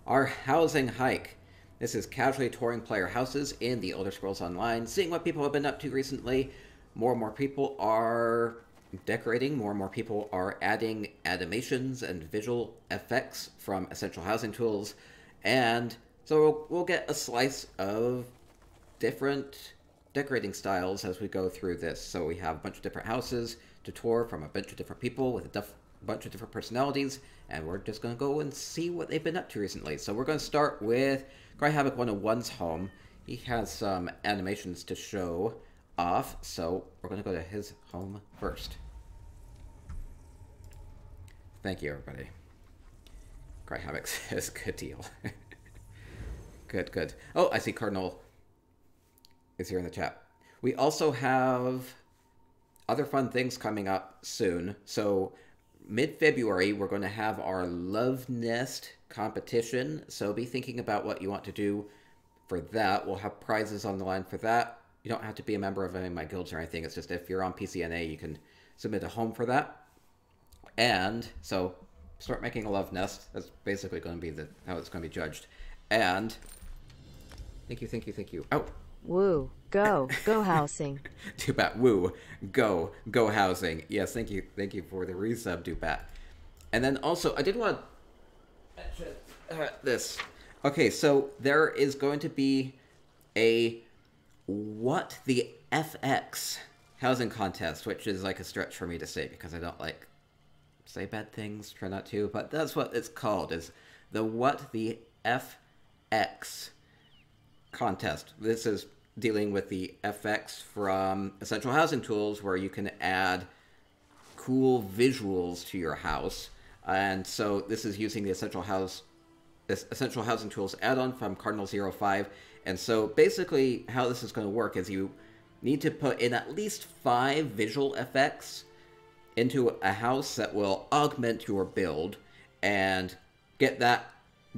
our housing hike. This is casually touring player houses in the Elder Scrolls Online, seeing what people have been up to recently. More and more people are decorating, more and more people are adding animations and visual effects from essential housing tools, and so we'll get a slice of different decorating styles as we go through this. So we have a bunch of different houses to tour from a bunch of different people with a bunch of different personalities, and we're just going to go and see what they've been up to recently. So we're going to start with Havoc 101's home. He has some animations to show off, so we're going to go to his home first. Thank you, everybody. Havoc says, good deal. Good, good. Oh, I see Cardinal is here in the chat. We also have other fun things coming up soon. So mid-February, we're going to have our Love Nest competition. So be thinking about what you want to do for that. We'll have prizes on the line for that. You don't have to be a member of any of my guilds or anything. It's just if you're on PCNA, you can submit a home for that. And so start making a Love Nest. That's basically going to be how it's going to be judged. And thank you, thank you, thank you. Oh. Woo, go housing. Dupat, woo, go housing. Yes, thank you for the resub, Dupat. And then also, I did want to mention this. Okay, so there is going to be a What the FX housing contest, which is like a stretch for me to say because I don't like say bad things, try not to, but that's what it's called, is the What the FX contest. This is dealing with the FX from Essential Housing Tools, where you can add cool visuals to your house. And so this is using the Essential Housing Tools add-on from Cardinal05. And so basically how this is going to work is you need to put in at least 5 visual effects into a house that will augment your build, and get that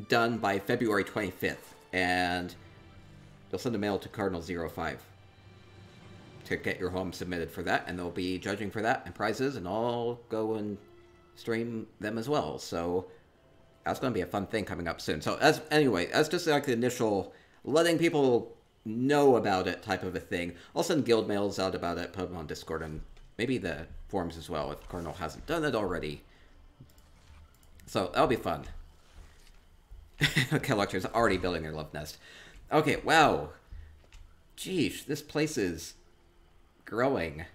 done by February 25th. And you'll send a mail to Cardinal05 to get your home submitted for that, and they'll be judging for that and prizes, and I'll go and stream them as well. So that's going to be a fun thing coming up soon. So anyway, that's just like the initial letting people know about it type of a thing. I'll send guild mails out about it, put them on Discord, and maybe the forums as well if Cardinal hasn't done it already. So that'll be fun. Okay, Lecture's already building their love nest. Okay, wow. Jeez, this place is growing.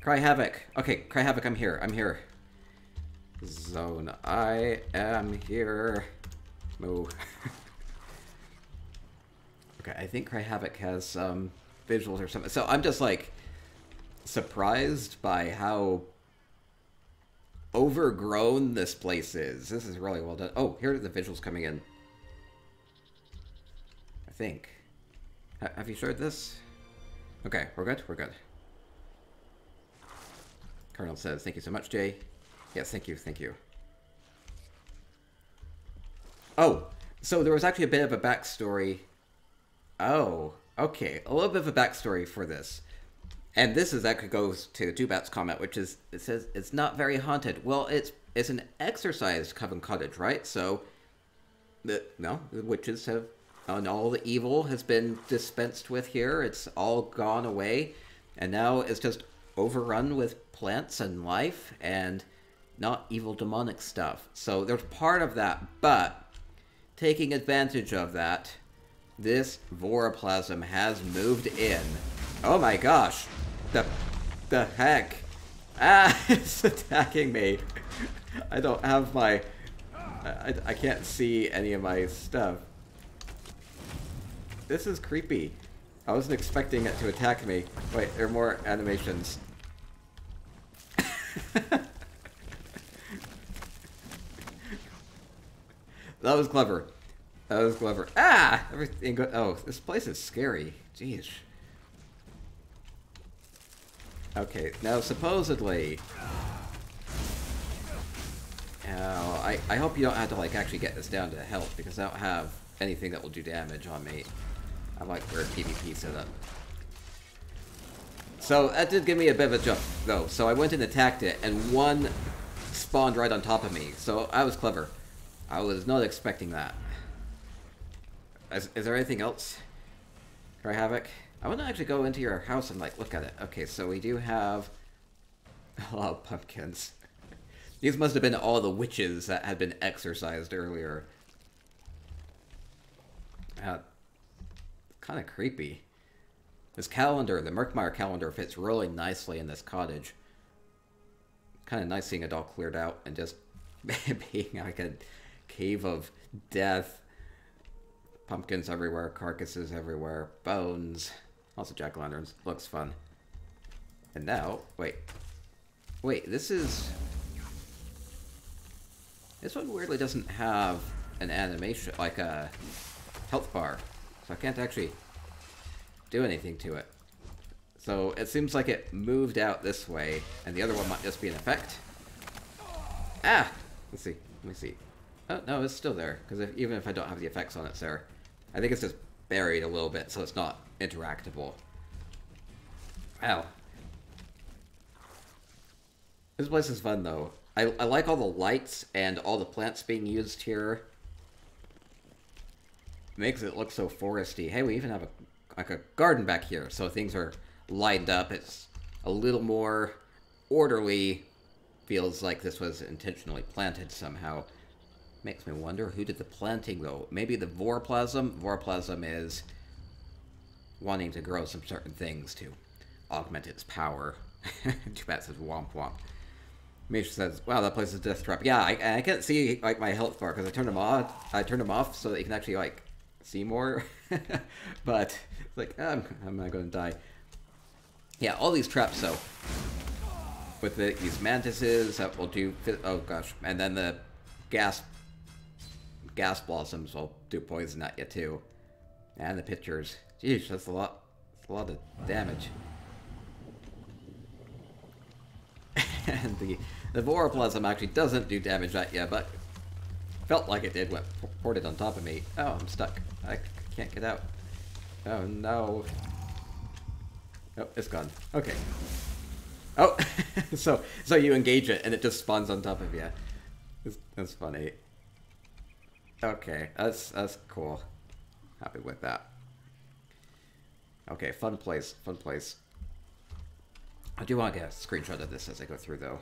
Havoc. Okay, Havoc, I'm here. I'm here. Zone. I am here. Moo. Okay, I think Havoc has some visuals or something. So I'm just like surprised by how overgrown this place is. This is really well done. Oh, here are the visuals coming in. I think. Have you shared this? Okay, we're good? We're good. Colonel says, thank you so much, Jay. Yes, thank you, thank you. Oh, so there was actually a bit of a backstory. Oh, okay. A little bit of a backstory for this. And this is actually goes to Dubat's comment, which is, it says, it's not very haunted. Well, it's an exorcised Coven Cottage, right? So, the witches have, and all the evil has been dispensed with here. It's all gone away. And now it's just overrun with plants and life and not evil demonic stuff. So there's part of that, but taking advantage of that, this Voroplasm has moved in. Oh my gosh. The heck? Ah, it's attacking me. I don't have my... I can't see any of my stuff. This is creepy. I wasn't expecting it to attack me. Wait, there are more animations. That was clever. That was clever. Ah! Everything go... Oh, this place is scary. Jeez. Okay, now supposedly... I hope you don't have to, like, actually get this down to health, because I don't have anything that will do damage on me. I like weird PvP setup. So, that did give me a bit of a jump, though. So I went and attacked it, and one spawned right on top of me. So, I was clever. I was not expecting that. Is there anything else? Try Havoc? I want to actually go into your house and, like, look at it. Okay, so we do have a lot of pumpkins. These must have been all the witches that had been exorcised earlier. Kind of creepy. This calendar, the Murkmire calendar, fits really nicely in this cottage. Kind of nice seeing it all cleared out and just being like a cave of death. Pumpkins everywhere, carcasses everywhere, bones. Also jack-o'-lanterns. Looks fun. And now, wait, this one weirdly doesn't have an animation, like a health bar. So I can't actually do anything to it. So it seems like it moved out this way, and the other one might just be an effect. Ah! Let's see. Let me see. Oh, no, it's still there, because even if I don't have the effects on it, it's there. I think it's just buried a little bit, so it's not interactable. Wow. This place is fun, though. I like all the lights and all the plants being used here. Makes it look so foresty. Hey, we even have a garden back here, so things are lined up. It's a little more orderly. Feels like this was intentionally planted somehow. Makes me wonder who did the planting, though. Maybe the Vorplasm? Vorplasm is wanting to grow some certain things to augment its power. Too bad it says womp womp. Misha says, wow, that place is death trap. Yeah, I can't see, like, my health bar, because I turned them off so that you can actually, like, see more. But, it's like, I'm not going to die. Yeah, all these traps, so. With these mantises, that will do, oh gosh, and then the gas blossoms will do poison at you, too. And the pictures. Jeez, that's a lot of damage. And the Vorplasm actually doesn't do damage at you, but felt like it did when it poured it on top of me. Oh, I'm stuck. I can't get out. Oh, no. Oh, it's gone. Okay. Oh, so you engage it, and it just spawns on top of you. That's funny. Okay, that's cool. Happy with that. Okay, fun place, fun place. I do want to get a screenshot of this as I go through, though.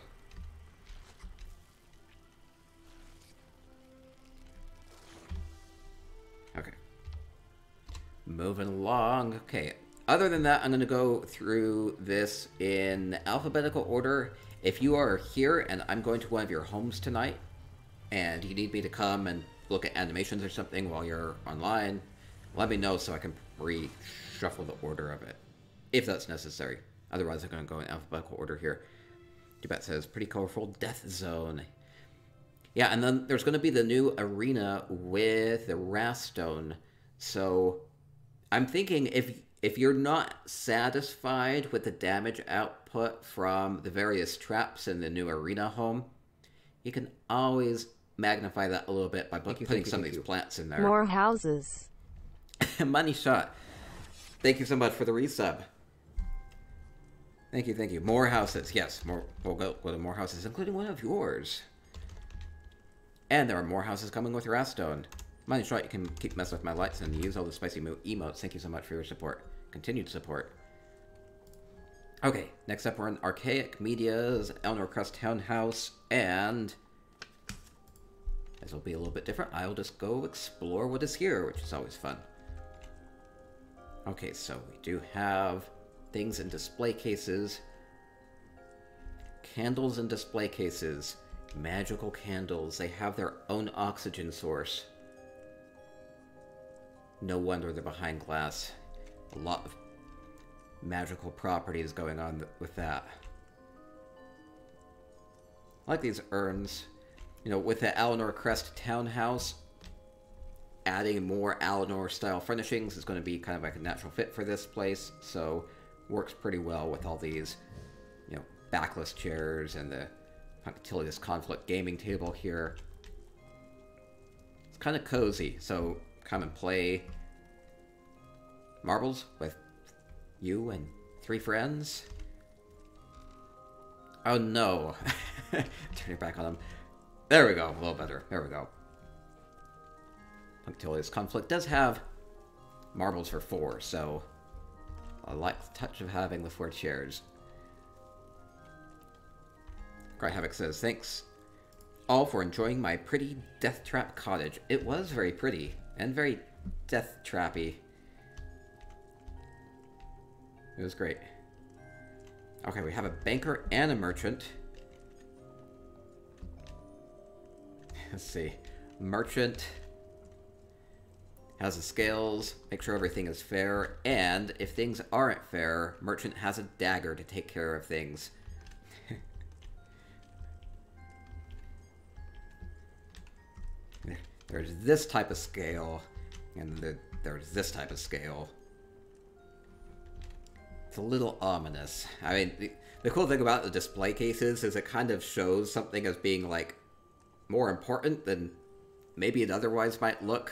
Okay. Moving along. Okay. Other than that, I'm going to go through this in alphabetical order. If you are here and I'm going to one of your homes tonight, and you need me to come and look at animations or something while you're online, let me know so I can reshuffle the order of it, if that's necessary. Otherwise, I'm going to go in alphabetical order here. Tibet says, pretty colorful death zone. Yeah, and then there's going to be the new arena with the Wrathstone. So I'm thinking if you're not satisfied with the damage output from the various traps in the new arena home, you can always magnify that a little bit by putting some of these plants in there. More houses. Money shot. Thank you so much for the resub. Thank you, thank you. More houses. Yes, more. We'll go to more houses, including one of yours. And there are more houses coming with Wrathstone. Money shot, you can keep messing with my lights and use all the spicy emotes. Thank you so much for your support. Continued support. Okay, next up we're in Archaic Media's Eleanor Crest Townhouse, and this will be a little bit different. I'll just go explore what is here, which is always fun. Okay, so we do have things in display cases. Candles in display cases. Magical candles. They have their own oxygen source. No wonder they're behind glass. A lot of magical properties going on with that. I like these urns. You know, with the Eleanor Crest Townhouse, adding more Eleanor-style furnishings is going to be kind of like a natural fit for this place, so works pretty well with all these, you know, backless chairs and the Punctilious Conflict gaming table here. It's kind of cozy, so come and play marbles with you and 3 friends. Oh no. Turning back on them. There we go, a little better. There we go. Utilities Conflict does have marbles for 4, so I like the touch of having the 4 chairs. Havoc says, thanks all for enjoying my pretty death trap cottage. It was very pretty and very death trappy. It was great. Okay, we have a banker and a merchant. Let's see. Merchant has the scales, make sure everything is fair, and if things aren't fair, merchant has a dagger to take care of things. There's this type of scale, and there's this type of scale. It's a little ominous. I mean, the cool thing about the display cases is it kind of shows something as being, like, more important than maybe it otherwise might look.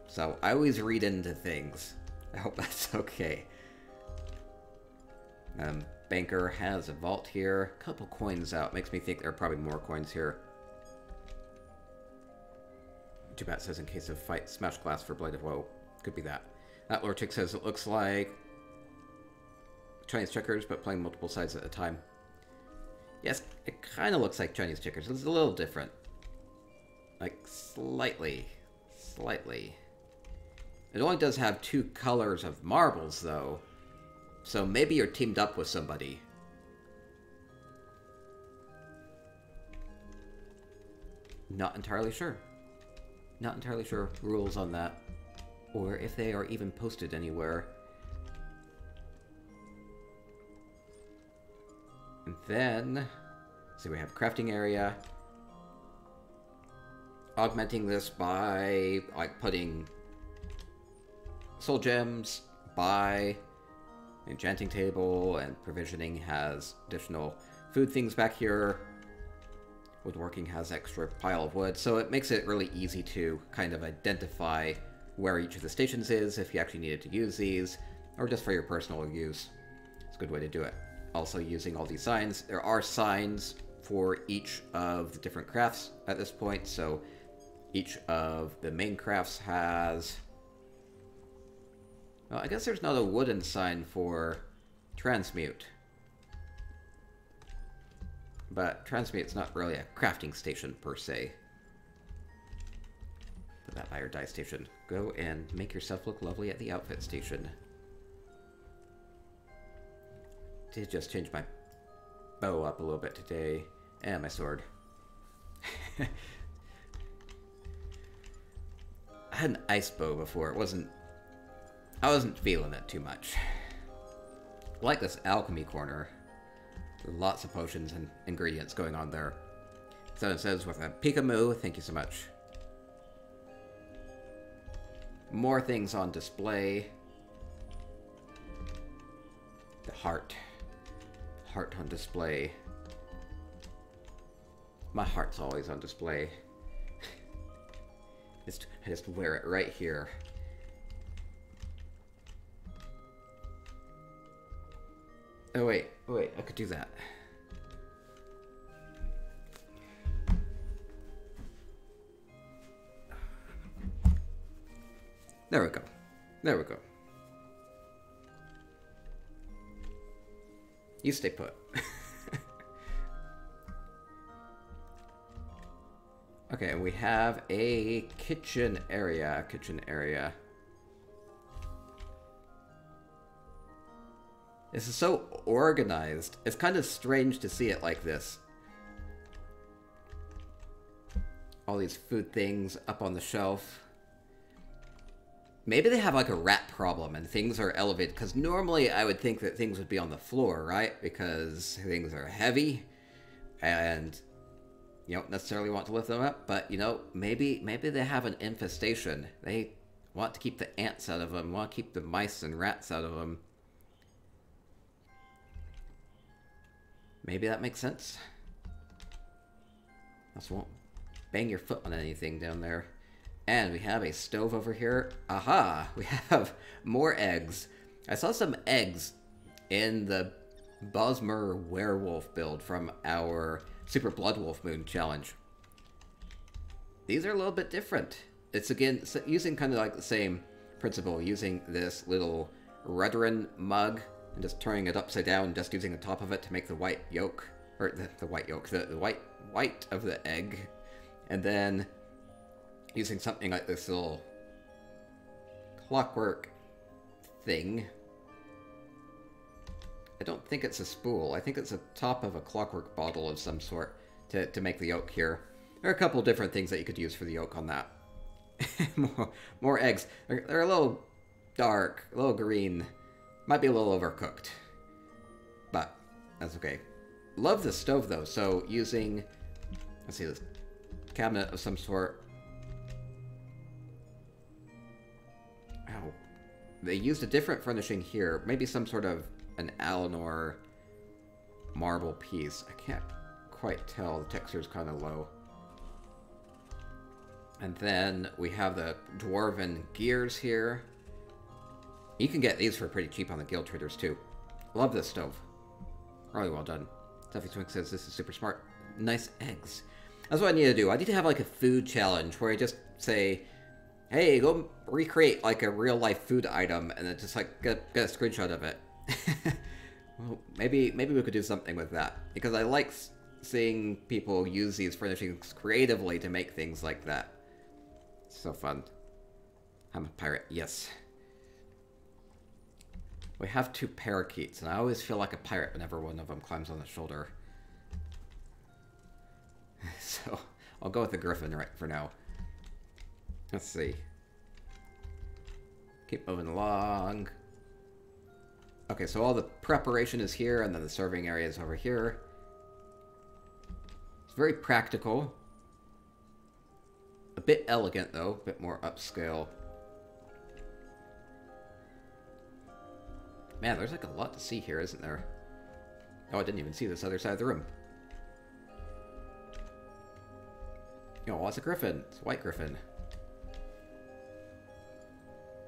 So I always read into things. I hope that's okay. Banker has a vault here. A couple coins out. Makes me think there are probably more coins here. Jubat says in case of fight, smash glass for Blade of Woe. Could be that. That Lord Chick says it looks like Chinese checkers, but playing multiple sides at a time. Yes, it kind of looks like Chinese checkers. It's a little different. Like, slightly. Slightly. It only does have 2 colors of marbles, though. So maybe you're teamed up with somebody. Not entirely sure. Not entirely sure rules on that. Or if they are even posted anywhere. And then, see, we have crafting area. Augmenting this by, like, putting soul gems, by enchanting table, and provisioning has additional food things back here. Woodworking has extra pile of wood, so it makes it really easy to kind of identify where each of the stations is if you actually needed to use these, or just for your personal use. It's a good way to do it. Also using all these signs. There are signs for each of the different crafts at this point, so each of the main crafts has... Well, I guess there's not a wooden sign for transmute. But transmute's not really a crafting station, per se. Put that by your dye station. Go and make yourself look lovely at the outfit station. Did just change my bow up a little bit today. And my sword. I had an ice bow before. I wasn't feeling it too much. I like this alchemy corner. Lots of potions and ingredients going on there. So it says with a Pikamoo, thank you so much. More things on display. The heart. Heart on display. My heart's always on display. I just wear it right here. Oh wait, I could do that. There we go. There we go. You stay put. Okay, we have a kitchen area. This is so organized. It's kind of strange to see it like this. All these food things up on the shelf. Maybe they have like a rat problem and things are elevated. Because normally I would think that things would be on the floor, right? Because things are heavy. And you don't necessarily want to lift them up. But, you know, maybe they have an infestation. They want to keep the ants out of them. Want to keep the mice and rats out of them. Maybe that makes sense. Also won't bang your foot on anything down there. And we have a stove over here. Aha! We have more eggs. I saw some eggs in the Bosmer werewolf build from our Super Blood Wolf Moon challenge. These are a little bit different. it's again using kind of like the same principle, using this little Redoran mug and just turning it upside down, just using the top of it to make the white yolk, or the white yolk, the white of the egg, and then using something like this little clockwork thing. I don't think it's a spool. I think it's the top of a clockwork bottle of some sort to make the yolk here. There are a couple different things that you could use for the yolk on that. more eggs. They're a little dark, a little green. Might be a little overcooked. But that's okay. Love the stove though, so using, let's see, this cabinet of some sort. Ow. They used a different furnishing here. Maybe some sort of an Alinor marble piece. I can't quite tell. The texture's kind of low. And then we have the dwarven gears here. You can get these for pretty cheap on the guild traders too. Love this stove. Really well done. Stuffy Twink says this is super smart. Nice eggs. That's what I need to do. I need to have like a food challenge where I just say, hey, go recreate like a real life food item and then just like get a screenshot of it. Well, maybe we could do something with that, because I like seeing people use these furnishings creatively to make things like that. So fun. I'm a pirate, yes. We have 2 parakeets, and I always feel like a pirate whenever one of them climbs on the shoulder. So, I'll go with the griffin right for now. Let's see. Keep moving along. Okay, so all the preparation is here, and then the serving area is over here. It's very practical. A bit elegant, though. A bit more upscale. Man, there's like a lot to see here, isn't there? Oh, I didn't even see this other side of the room. Oh, it's a griffin. It's a white griffin.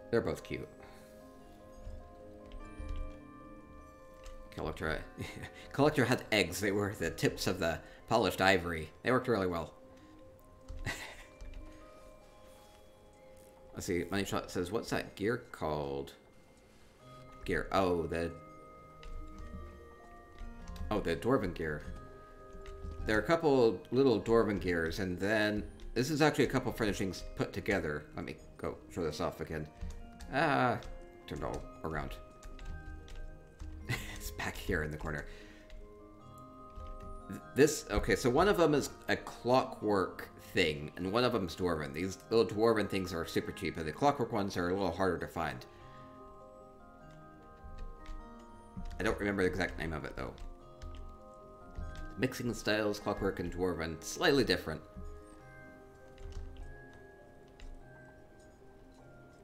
They're both cute. Collector had eggs. They were the tips of the polished ivory. They worked really well. Let's see. Money Shot says, what's that gear called? Gear. Oh, the Dwarven gear. There are a couple little Dwarven gears, and then this is actually a couple furnishings put together. Let me go show this off again. Turned all around. It's back here in the corner. This, okay, so one of them is a clockwork thing, and one of them's Dwarven. These little Dwarven things are super cheap, and the clockwork ones are a little harder to find. I don't remember the exact name of it, though. Mixing the styles, clockwork and Dwarven, slightly different.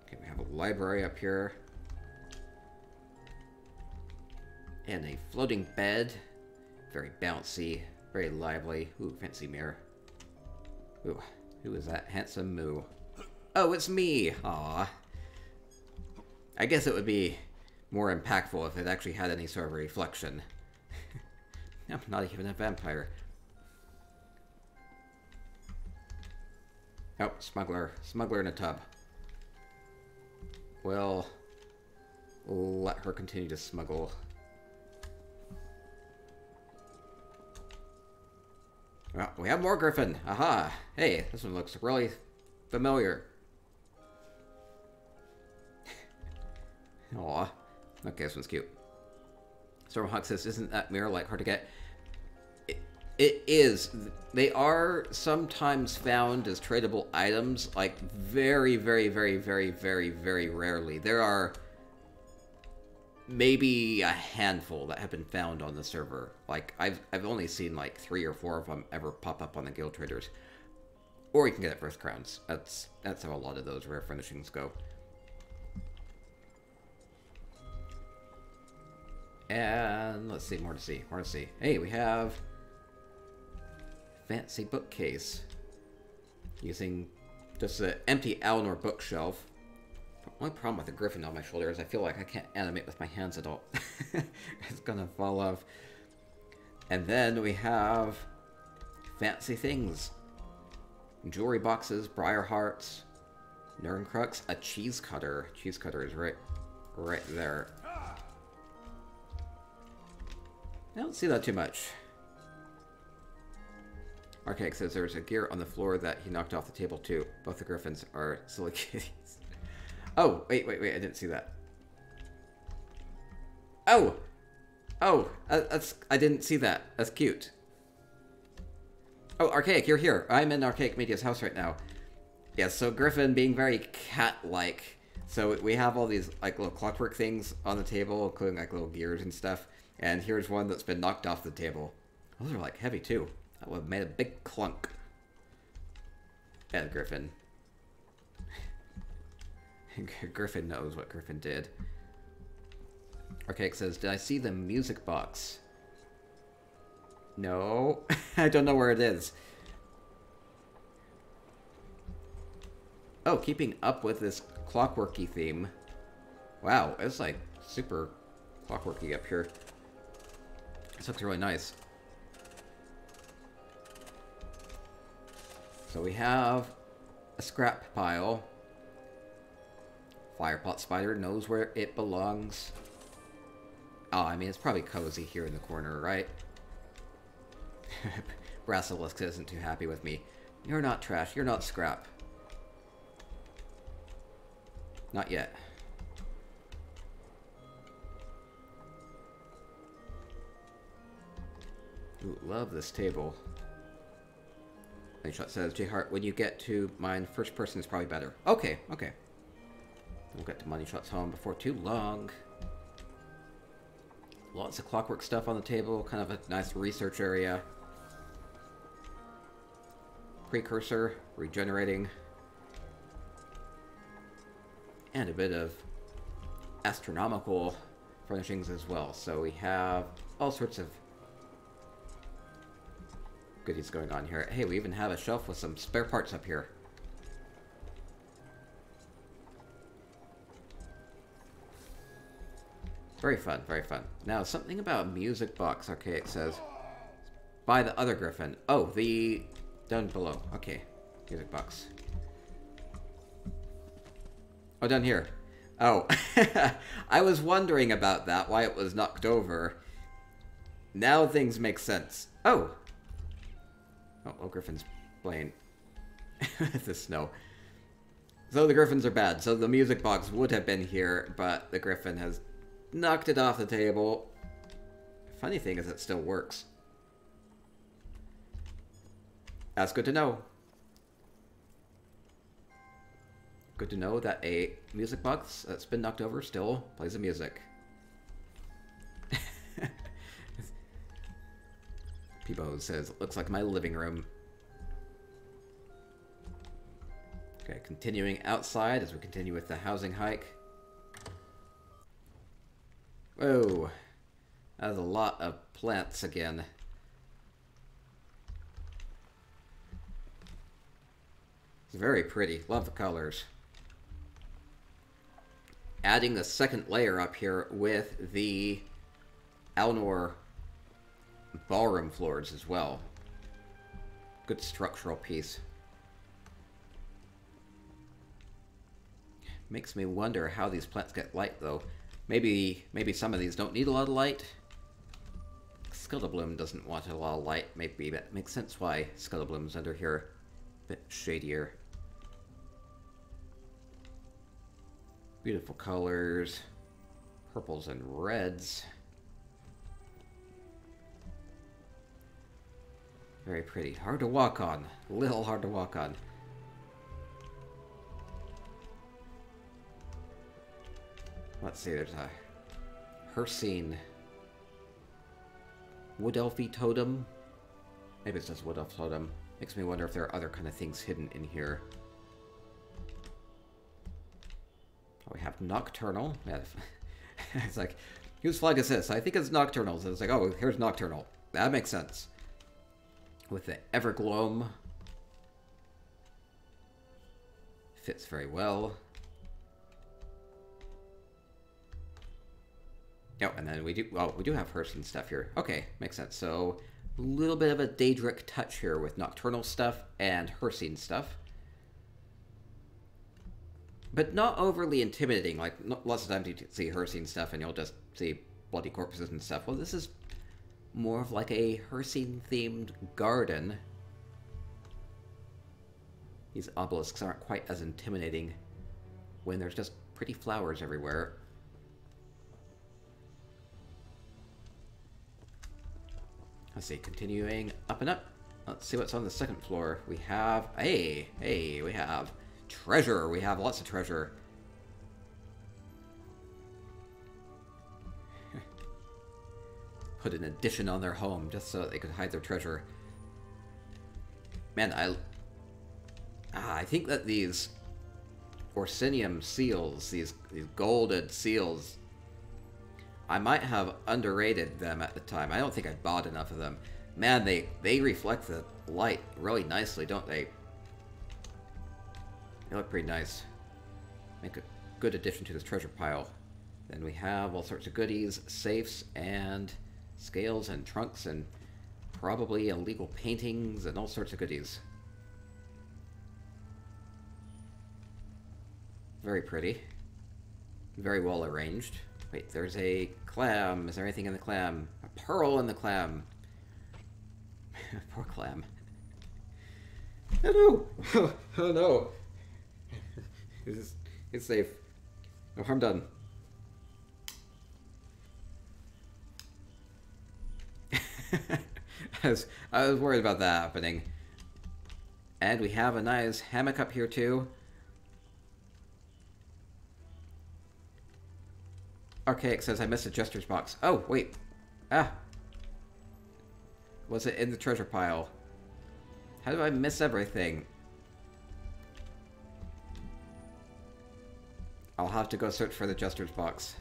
Okay, we have a library up here. And a floating bed. Very bouncy, very lively. Ooh, fancy mirror. Ooh, who is that handsome moo? Oh, it's me! Aww. I guess it would be more impactful if it actually had any sort of reflection. I'm not even a vampire. Oh, smuggler. Smuggler in a tub. Well, let her continue to smuggle. Well, we have more griffin. Aha! Hey, this one looks really familiar. Aw. Okay, this one's cute. Stormhawk says, isn't that mirror like hard to get? It is. They are sometimes found as tradable items, like very, very, very, very, very, very rarely. There are maybe a handful that have been found on the server. Like, I've only seen like 3 or 4 of them ever pop up on the guild traders. Or you can get it first crowns. That's how a lot of those rare furnishings go. And let's see, more to see, more to see. Hey, we have fancy bookcase using just an empty Alinor bookshelf. Only problem with the griffin on my shoulder is I feel like I can't animate with my hands at all. It's gonna fall off. And then we have fancy things. Jewelry boxes, briar hearts, Nerncrux, a cheese cutter. Cheese cutter is right there. I don't see that too much. Archaic says there's a gear on the floor that he knocked off the table too. Both the griffins are silly kitties. Oh, wait, I didn't see that. Oh! Oh, I didn't see that. That's cute. Oh, Archaic, you're here. I'm in Archaic Media's house right now. Yeah, so Griffin being very cat-like. So we have all these like little clockwork things on the table, including like little gears and stuff. And here's one that's been knocked off the table. Those are like heavy too. That would have made a big clunk. And Griffin. Griffin knows what Griffin did. Archaic says, did I see the music box? No. I don't know where it is. Oh, keeping up with this clockworky theme. Wow, it's like super clockworky up here. This looks really nice. So we have a scrap pile. Firepot spider knows where it belongs. Oh, I mean, it's probably cozy here in the corner, right? Brasilisk isn't too happy with me. You're not trash. You're not scrap. Not yet. Ooh, love this table. Shot says, J-Heart, when you get to mine, first person is probably better. Okay, okay. We'll get to Money Shot's home before too long. Lots of clockwork stuff on the table, kind of a nice research area. Precursor, regenerating. And a bit of astronomical furnishings as well. So we have all sorts of goodies going on here. Hey, we even have a shelf with some spare parts up here. Very fun, very fun. Now, something about music box, Archaic says. By the other griffin. Oh, the... down below. Okay. Music box. Oh, down here. Oh. I was wondering about that, why it was knocked over. Now things make sense. Oh! Oh, Griffin's playing the snow. So the Griffins are bad. So the music box would have been here, but the Griffin has knocked it off the table. Funny thing is it still works. That's good to know. Good to know that a music box that's been knocked over still plays the music. Peebo says, looks like my living room. Okay, continuing outside as we continue with the housing hike. Whoa. That is a lot of plants again. It's very pretty. Love the colors. Adding the second layer up here with the Alnor ballroom floors as well. Good structural piece. Makes me wonder how these plants get light though. Maybe some of these don't need a lot of light. Scuttlebloom doesn't want a lot of light. Maybe that makes sense why Scuttlebloom's under here. A bit shadier. Beautiful colors. Purples and reds. Very pretty. Hard to walk on. A little hard to walk on. Let's see, there's a Hersine Wood Elfie totem. Maybe it's just Wood Elf totem. Makes me wonder if there are other kind of things hidden in here. Oh, we have Nocturnal. Yeah, it's like, whose flag is this? I think it's Nocturnal's. It's like, oh, here's Nocturnal. That makes sense. With the Evergloam. Fits very well. Oh, and then we do have Hersine stuff here. Okay, makes sense. So, a little bit of a Daedric touch here with Nocturnal stuff and Hersine stuff. but not overly intimidating. Like, lots of times you see Hercene stuff and you'll just see bloody corpses and stuff. Well, this is more of like a Hercene-themed garden. These obelisks aren't quite as intimidating when there's just pretty flowers everywhere. Let's see, continuing up and up. Let's see what's on the second floor. We have, hey, we have treasure. We have lots of treasure. Put an addition on their home just so that they could hide their treasure. Man, I think that these Orsinium seals, these golden seals, I might have underrated them at the time. I don't think I bought enough of them. Man, they reflect the light really nicely, don't they? They look pretty nice. Make a good addition to this treasure pile. Then we have all sorts of goodies, safes, and scales, and trunks, and probably illegal paintings, and all sorts of goodies. Very pretty. Very well arranged. Wait, there's a clam. Is there anything in the clam? A pearl in the clam. Poor clam. Oh no! Oh no! It's safe. No harm done. I was worried about that happening. And we have a nice hammock up here too. Archaic says I missed a jester's box. Oh, wait. Ah. Was it in the treasure pile? How do I miss everything? I'll have to go search for the jester's box.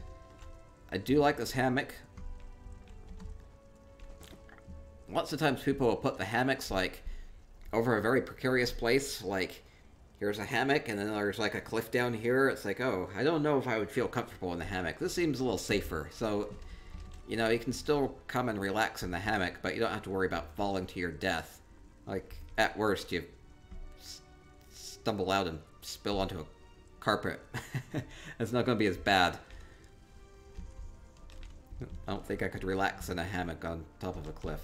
I do like this hammock. Lots of times people will put the hammocks, like, over a very precarious place. Like, here's a hammock, and then there's, like, a cliff down here. It's like, oh, I don't know if I would feel comfortable in the hammock. This seems a little safer. So, you know, you can still come and relax in the hammock, but you don't have to worry about falling to your death. Like, at worst, you stumble out and spill onto a carpet. It's not going to be as bad. I don't think I could relax in a hammock on top of a cliff.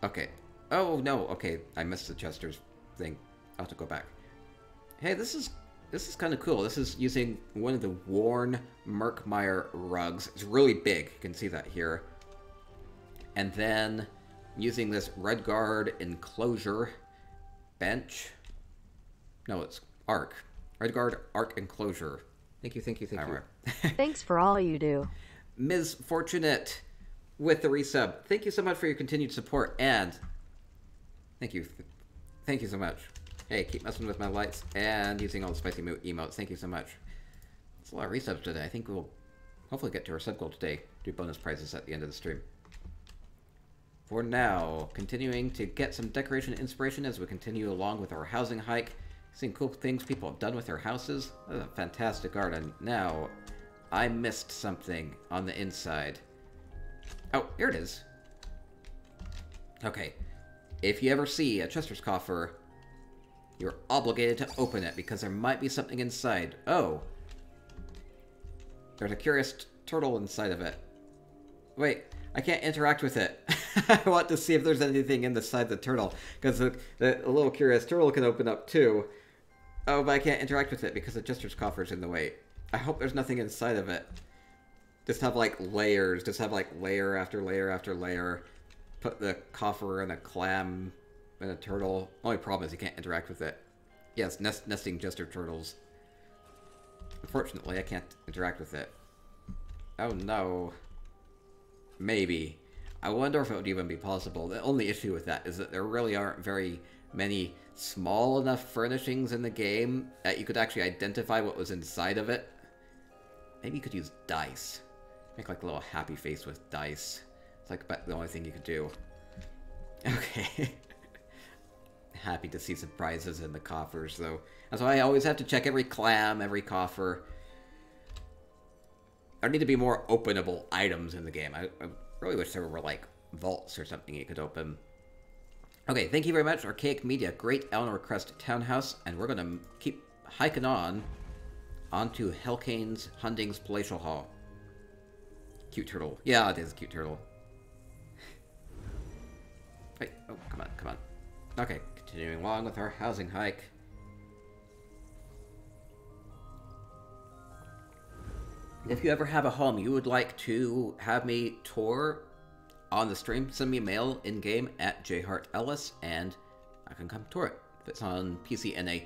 Okay. Oh, no. Okay, I missed the Chester's thing. I'll have to go back. Hey, this is kind of cool. This is using one of the worn Merkmeyer rugs. It's really big. You can see that here. And then using this Redguard enclosure bench. No, it's Arc. Redguard Arc enclosure. Thank you. Thanks for all you do. Ms. Fortunate with the resub. Thank you so much for your continued support, and thank you so much. Hey, keep messing with my lights and using all the spicy emotes. Thank you so much. It's a lot of resubs today. I think we'll hopefully get to our sub goal today. Do bonus prizes at the end of the stream. For now, continuing to get some decoration inspiration as we continue along with our housing hike. Seeing cool things people have done with their houses. That's a fantastic garden. Now, I missed something on the inside. Oh, here it is. Okay. If you ever see a Chester's coffer, you're obligated to open it because there might be something inside. Oh. There's a curious turtle inside of it. Wait, I can't interact with it. I want to see if there's anything inside the turtle, because the little curious turtle can open up too. Oh, but I can't interact with it because the Chester's coffer's in the way. I hope there's nothing inside of it. Just have, like, layers. Just have, like, layer after layer after layer. Put the coffer in a clam and a turtle. Only problem is you can't interact with it. Yes, nesting jester turtles. Unfortunately, I can't interact with it. Oh, no. Maybe. I wonder if it would even be possible. The only issue with that is that there really aren't very many small enough furnishings in the game that you could actually identify what was inside of it. Maybe you could use dice. Make like a little happy face with dice. It's like about the only thing you could do. Okay. Happy to see surprises in the coffers, though. That's why I always have to check every clam, every coffer. There need to be more openable items in the game. I really wish there were, like, vaults or something you could open. Okay, thank you very much, Archaic Media. Great Eleanor Crest Townhouse, and we're going to keep hiking onto Hellcanes Hunding's Palatial Hall. Cute turtle. Yeah, it is a cute turtle. Wait, oh, come on, come on. Okay, continuing along with our housing hike. If you ever have a home you would like to have me tour on the stream, send me a mail in-game at jhartellis, and I can come tour it. If it's on PC NA.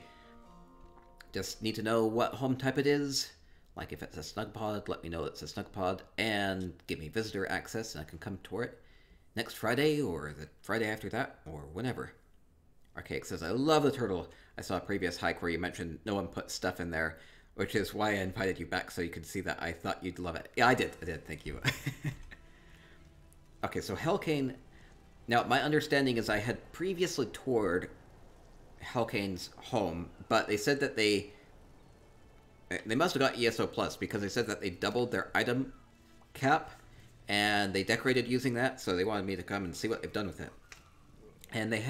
Just need to know what home type it is. Like if it's a snug pod, let me know it's a snug pod, and give me visitor access, and I can come tour it next Friday, or the Friday after that, or whenever. Archaic says, I love the turtle. I saw a previous hike where you mentioned no one put stuff in there, which is why I invited you back so you could see that I thought you'd love it. Yeah, I did, thank you. Okay, so Hellcane... Now, my understanding is I had previously toured Hellcane's home, but they said that they must have got ESO Plus, because they said that they doubled their item cap, and they decorated using that, so they wanted me to come and see what they've done with it. And they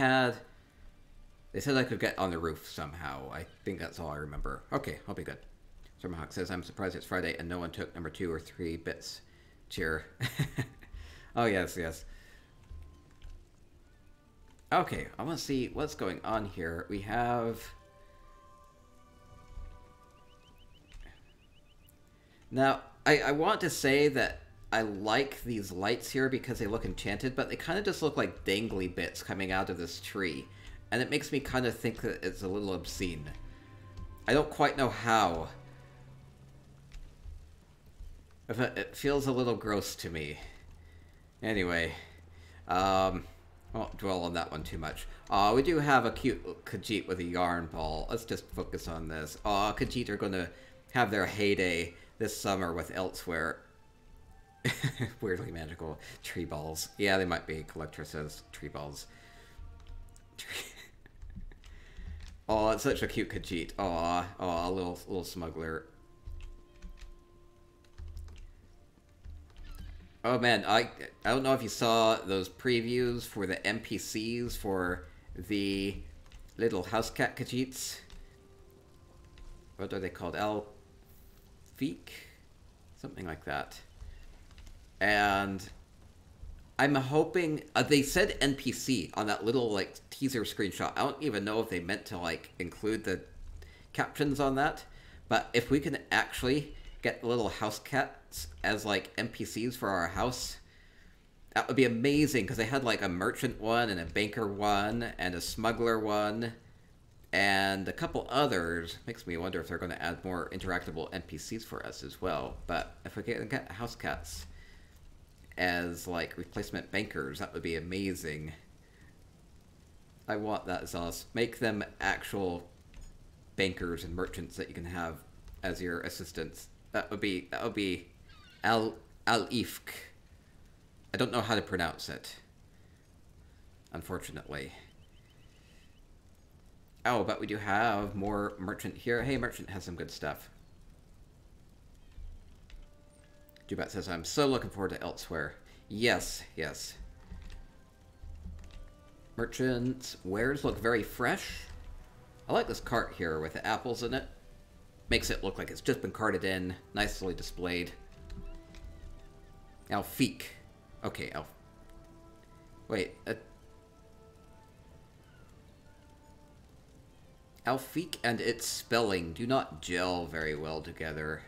said I could get on the roof somehow. I think that's all I remember. Okay, I'll be good. Stormhawk says, I'm surprised it's Friday and no one took number 2 or 3 bits. Cheer. Oh, yes, yes. Okay, I want to see what's going on here. We have... Now, I want to say that I like these lights here because they look enchanted, but they kind of just look like dangly bits coming out of this tree. And it makes me kind of think that it's a little obscene. I don't quite know how. It feels a little gross to me. Anyway, I won't dwell on that one too much. We do have a cute Khajiit with a yarn ball. Let's just focus on this. Khajiit are going to have their heyday this summer with Elsewhere. Weirdly magical. Tree balls. Yeah, they might be. Collector says tree balls. Oh, it's such a cute Khajiit. A little smuggler. Oh man, I don't know if you saw those previews for the NPCs for the little house cat Khajiits. What are they called? Alfiq? Something like that. And I'm hoping... they said NPC on that little, like, teaser screenshot. I don't even know if they meant to, like, include the captions on that. But if we can actually get little house cats as, like, NPCs for our house, that would be amazing. Because they had, like, a merchant one and a banker one and a smuggler one and a couple others. Makes me wonder if they're going to add more interactable NPCs for us as well. But if we can get house cats as, like, replacement bankers, that would be amazing. I want that, Zos. Make them actual bankers and merchants that you can have as your assistants. That would be Al-Ifk. I don't know how to pronounce it, unfortunately. Oh, but we do have more merchant here. Hey, merchant has some good stuff. Jubat says, I'm so looking forward to Elsewhere. Yes, yes. Merchant's wares look very fresh. I like this cart here with the apples in it. Makes it look like it's just been carted in, nicely displayed. Alfiq. Okay, Wait, Alfiq and its spelling do not gel very well together.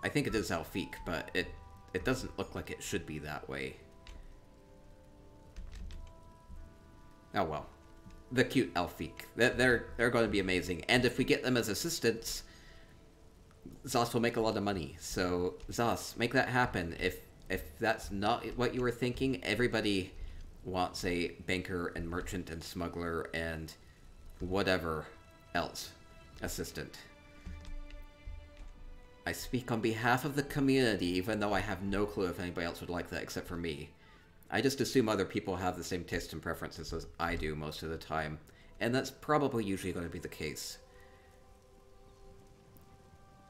I think it is Alfiq, but it doesn't look like it should be that way. Oh well. The cute Alfiq. They're going to be amazing. And if we get them as assistants, Zos will make a lot of money. So, Zos, make that happen. If that's not what you were thinking, everybody wants a banker and merchant and smuggler and whatever else assistant. I speak on behalf of the community, even though I have no clue if anybody else would like that except for me. I just assume other people have the same tastes and preferences as I do most of the time, and that's probably usually going to be the case.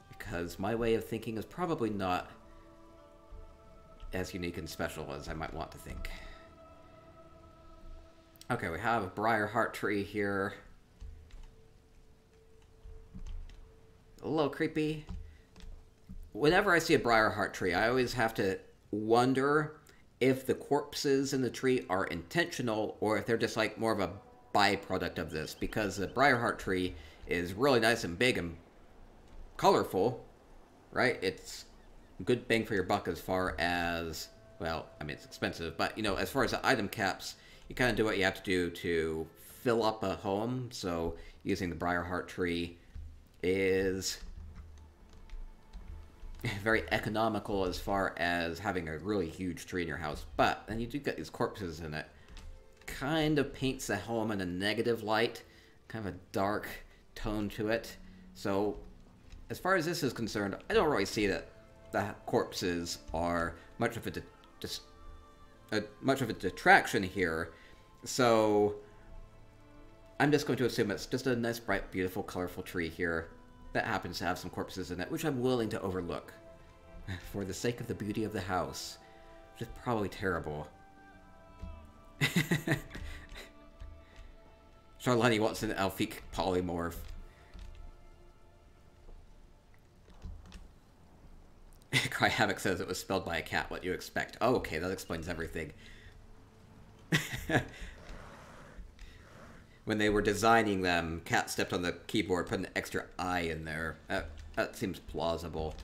Because my way of thinking is probably not as unique and special as I might want to think. Okay, we have a briar heart tree here. a little creepy. Whenever I see a Briarheart tree, I always have to wonder if the corpses in the tree are intentional or if they're just like more of a byproduct of this, because the Briarheart tree is really nice and big and colorful, right? It's good bang for your buck as far as, well, I mean, it's expensive, but, you know, as far as the item caps, you kind of do what you have to do to fill up a home, so using the Briarheart tree is very economical as far as having a really huge tree in your house. But then you do get these corpses in it. Kind of paints the home in a negative light, kind of a dark tone to it. So as far as this is concerned, I don't really see that the corpses are much of a detraction here. So I'm just going to assume it's just a nice, bright, beautiful, colorful tree here that happens to have some corpses in it, which I'm willing to overlook for the sake of the beauty of the house, which is probably terrible. Charlani wants an Elfique polymorph. Cry Havoc says it was spelled by a cat. What do you expect? Oh, okay, that explains everything. When they were designing them, Cat stepped on the keyboard, put an extra I in there. That seems plausible.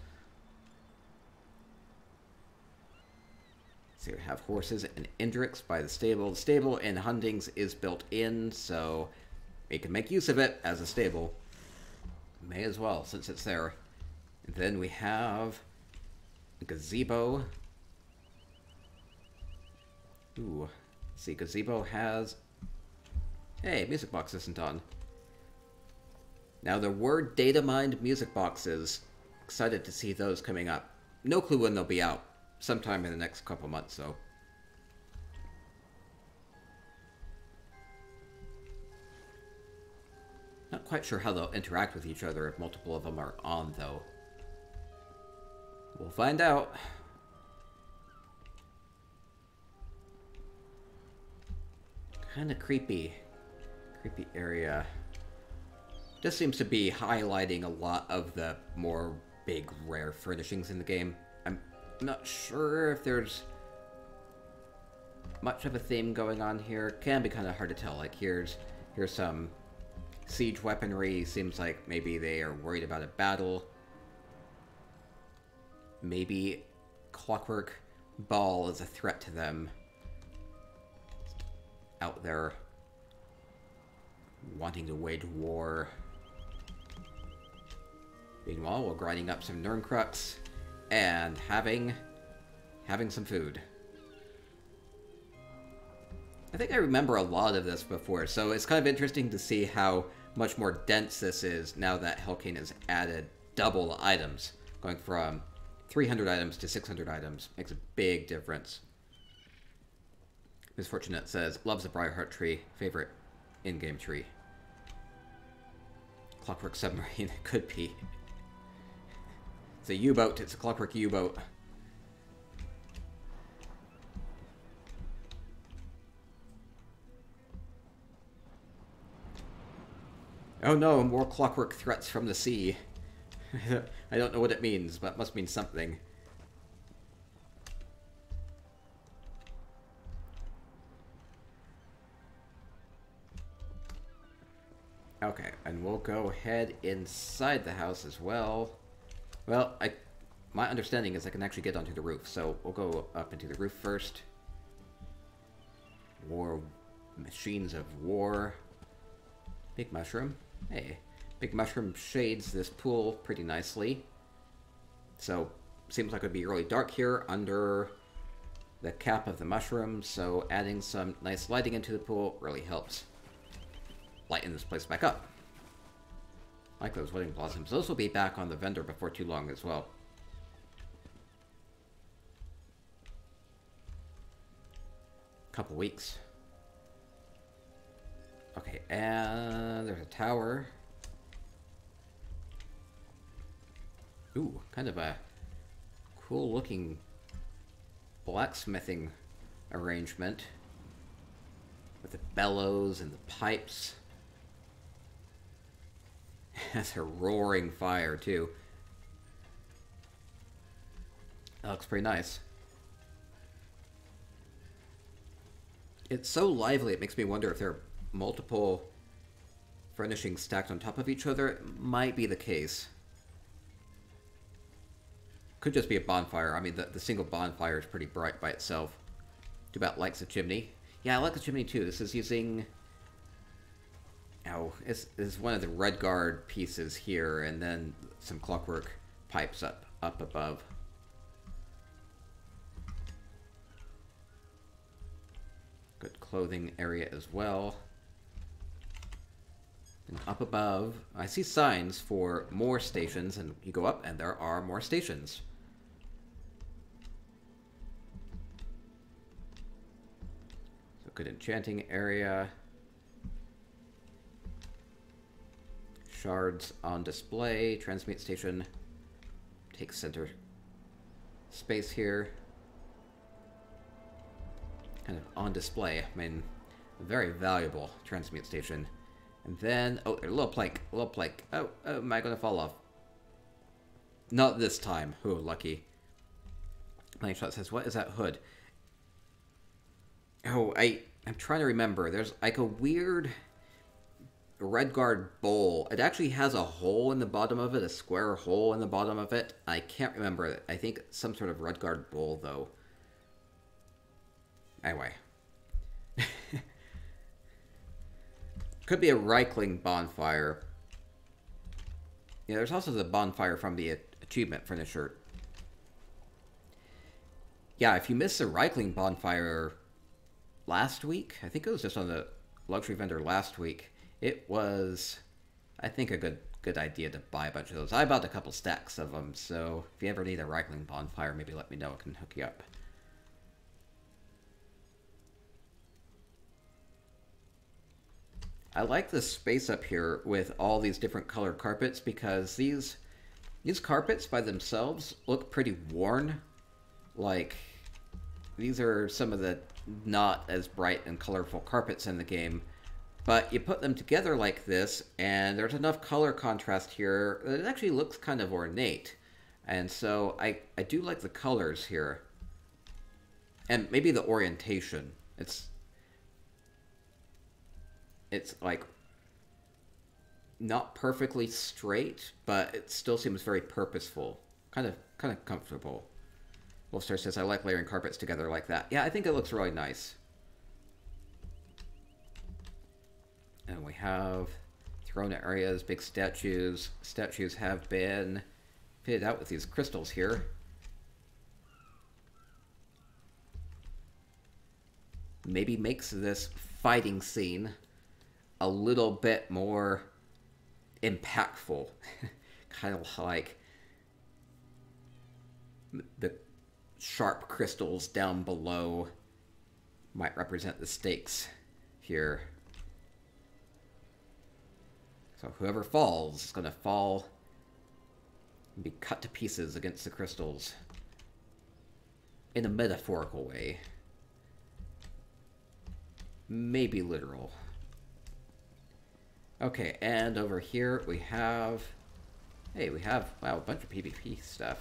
So you have horses and Indrix by the stable. The stable in Hundings is built in, so we can make use of it as a stable. May as well, since it's there. And then we have a gazebo. Ooh, let's see, gazebo has... Hey, music box isn't on. Now, there were data mined music boxes. Excited to see those coming up. No clue when they'll be out. Sometime in the next couple months, though. Not quite sure how they'll interact with each other if multiple of them are on, though. We'll find out. Kind of creepy. Creepy area. Just seems to be highlighting a lot of the more big, rare furnishings in the game. I'm not sure if there's much of a theme going on here. Can be kind of hard to tell. Like, here's some siege weaponry. Seems like maybe they are worried about a battle. Maybe Clockwork Ball is a threat to them out there, wanting to wage war. Meanwhile, we're grinding up some Nirncrux and having some food. I think I remember a lot of this before, so it's kind of interesting to see how much more dense this is now that Hellcane has added double the items, going from 300 items to 600 items. Makes a big difference. Misfortunate says, loves the Briarheart tree, favorite in-game tree. Clockwork submarine, it could be. It's a U-boat, it's a clockwork U-boat. Oh no, more clockwork threats from the sea. I don't know what it means, but it must mean something. Okay, and we'll go ahead inside the house as well. Well, my understanding is I can actually get onto the roof, so we'll go up into the roof first. War, machines of war. Big mushroom. Hey, big mushroom shades this pool pretty nicely. So, seems like it would be really dark here under the cap of the mushroom, so adding some nice lighting into the pool really helps lighten this place back up. I like those wedding blossoms. Those will be back on the vendor before too long as well. Couple weeks. Okay, and there's a tower. Ooh, kind of a cool looking blacksmithing arrangement with the bellows and the pipes. That's a roaring fire, too. That looks pretty nice. It's so lively, it makes me wonder if there are multiple furnishings stacked on top of each other. It might be the case. Could just be a bonfire. I mean, the single bonfire is pretty bright by itself. Too bad it likes the chimney. Yeah, I like the chimney too. This is using... Oh, this is one of the red guard pieces here, and then some clockwork pipes up above. Good clothing area as well. And up above, I see signs for more stations, and you go up and there are more stations. So good enchanting area. Shards on display. Transmute station. Take center space here. Kind of on display. I mean, very valuable transmute station. And then, oh, a little plank, a little plank. Oh, am I gonna fall off? Not this time. Oh, lucky. Plank shot says, what is that hood? Oh, I'm trying to remember. There's like a weird red guard bowl. It actually has a hole in the bottom of it, a square hole in the bottom of it. I can't remember it. I think some sort of red guard bowl, though. Anyway. Could be a Reichling bonfire. Yeah, there's also the bonfire from the achievement finisher. Yeah, if you missed the Reichling bonfire last week, I think it was just on the luxury vendor last week, it was, I think, a good idea to buy a bunch of those. I bought a couple stacks of them, so if you ever need a Reichling bonfire, maybe let me know. I can hook you up. I like the space up here with all these different colored carpets because these carpets by themselves look pretty worn. Like, these are some of the not as bright and colorful carpets in the game. But you put them together like this, and there's enough color contrast here that it actually looks kind of ornate. And so I do like the colors here. And maybe the orientation. It's like not perfectly straight, but it still seems very purposeful. Kind of comfortable. Wolfstar says, I like layering carpets together like that. Yeah, I think it looks really nice. And we have throne areas, big statues. Statues have been pitted out with these crystals here. Maybe makes this fighting scene a little bit more impactful. Kind of like the sharp crystals down below might represent the stakes here. So whoever falls is going to fall and be cut to pieces against the crystals in a metaphorical way. Maybe literal. Okay, and over here we have... Hey, we have, wow, a bunch of PvP stuff.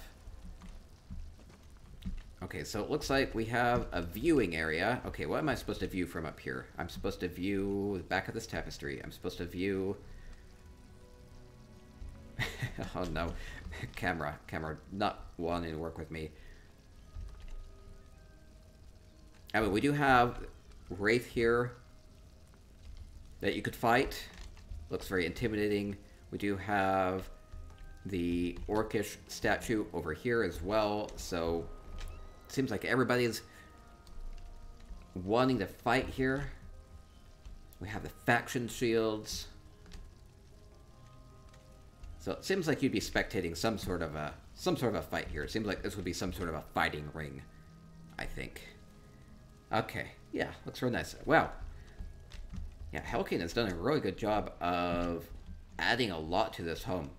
Okay, so it looks like we have a viewing area. Okay, what am I supposed to view from up here? I'm supposed to view the back of this tapestry. I'm supposed to view... Oh no, camera not wanting to work with me. I mean, we do have Wraith here that you could fight. Looks very intimidating. We do have the orcish statue over here as well, so it seems like everybody's wanting to fight here. We have the faction shields. So it seems like you'd be spectating some sort of a fight here. It seems like this would be some sort of a fighting ring, I think. Okay, yeah, looks real nice. Wow. Yeah, Hellcanes has done a really good job of adding a lot to this home.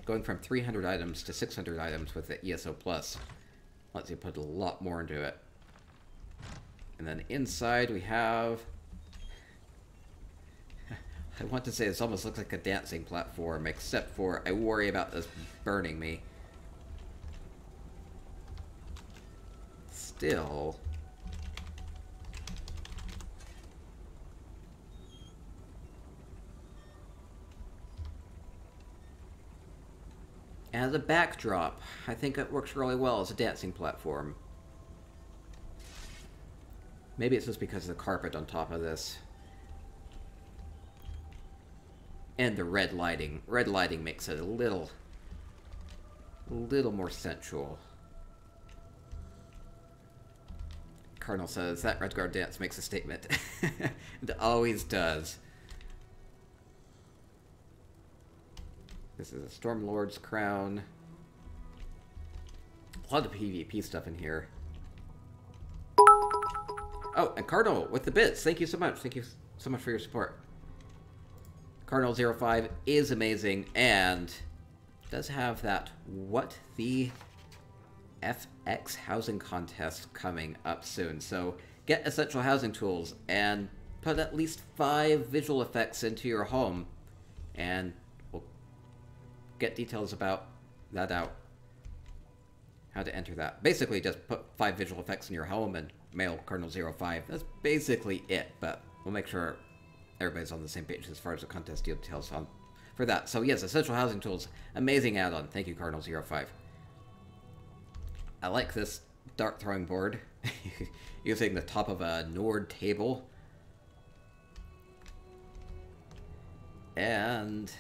Going from 300 items to 600 items with the ESO Plus. Lets you put a lot more into it. And then inside we have... I want to say this almost looks like a dancing platform, except for I worry about this burning me. Still... As a backdrop, I think it works really well as a dancing platform. Maybe it's just because of the carpet on top of this. And the red lighting. Red lighting makes it a little more sensual. Cardinal says, that red guard dance makes a statement. It always does. This is a Stormlord's crown. A lot of PvP stuff in here. Oh, and Cardinal with the bits. Thank you so much. Thank you so much for your support. Cardinal05 is amazing and does have that What the FX housing contest coming up soon. So get essential housing tools and put at least 5 visual effects into your home, and we'll get details about that out. How to enter that. Basically just put 5 visual effects in your home and mail Cardinal05. That's basically it, but we'll make sure everybody's on the same page as far as the contest details on for that. So yes, essential housing tools, amazing add-on. Thank you, Cardinal05. I like this dart throwing board using the top of a Nord table. And